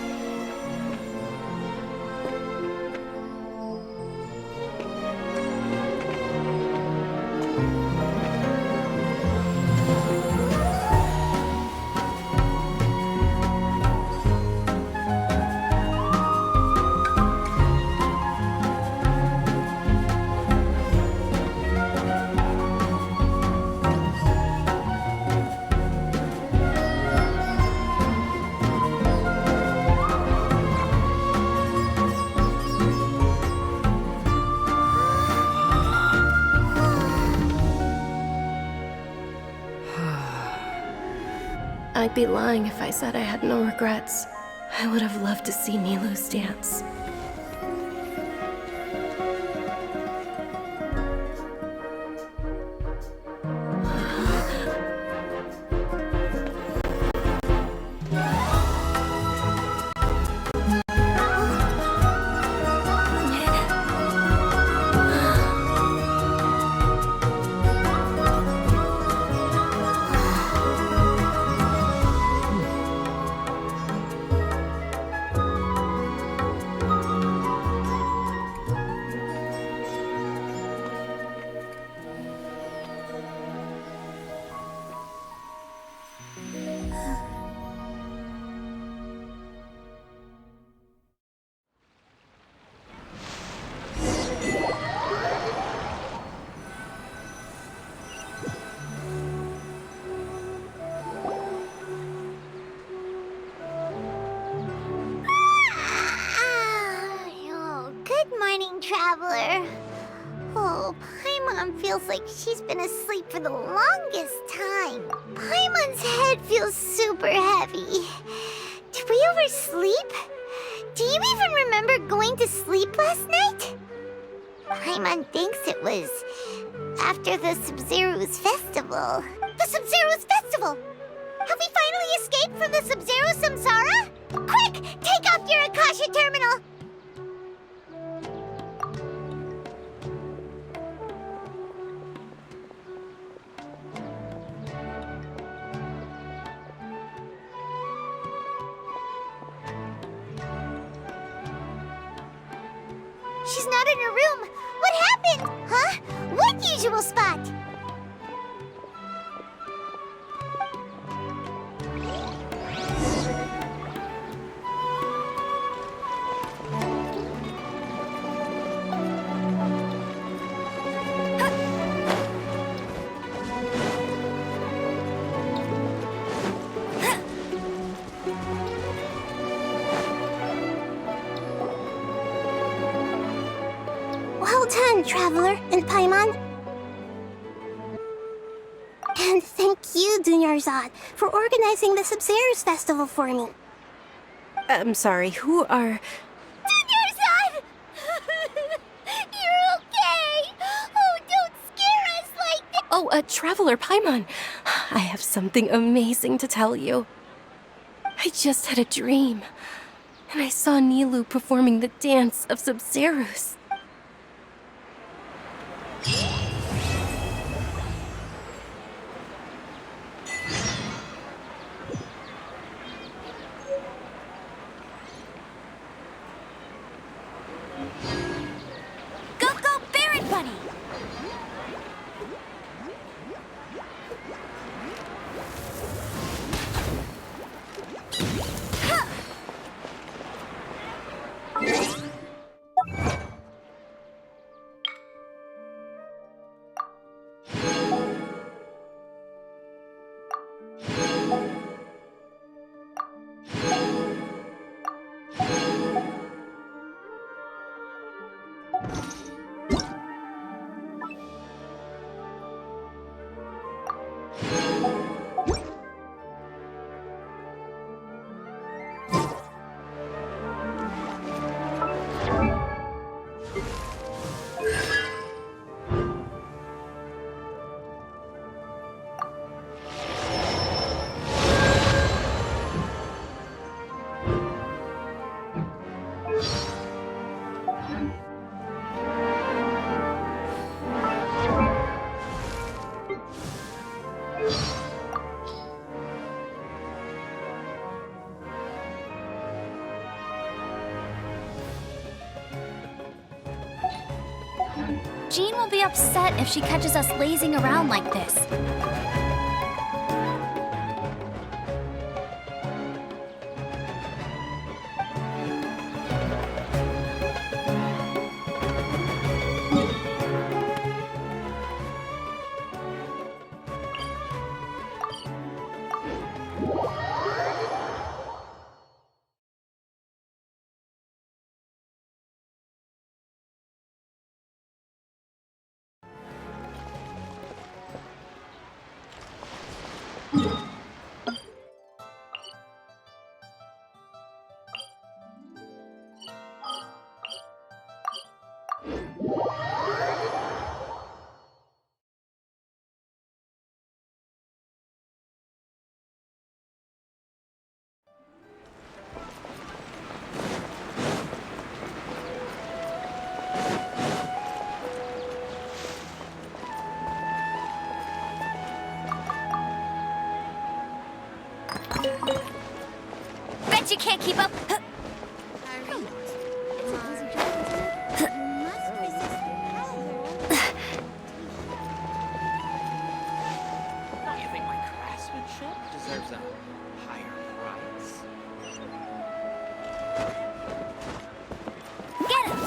I'd be lying if I said I had no regrets. I would have loved to see Nilou's dance. Traveler. Oh, Paimon feels like she's been asleep for the longest time. Paimon's head feels super heavy. Did we oversleep? Do you even remember going to sleep last night? Paimon thinks it was after the Sub-Zero's festival. The Sub-Zero's festival? Have we finally escaped from the Sub-Zero Samsara? Quick, take off your Akasha terminal! She's not in her room. What happened? Huh? What usual spot? Well done, Traveler and Paimon. And thank you, Dunyarzad, for organizing the Sub-Zero's festival for me. I'm sorry, who are... Dunyarzad! You're okay! Oh, don't scare us like this! Oh, Traveler Paimon. I have something amazing to tell you. I just had a dream, and I saw Nilou performing the dance of Sub-Zeros. Go, go, Barret Bunny! Jean will be upset if she catches us lazing around like this. Bet you can't keep up. Don't you think my craftsmanship deserves a higher price? Get him!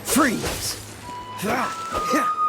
Freeze! Ah, yeah.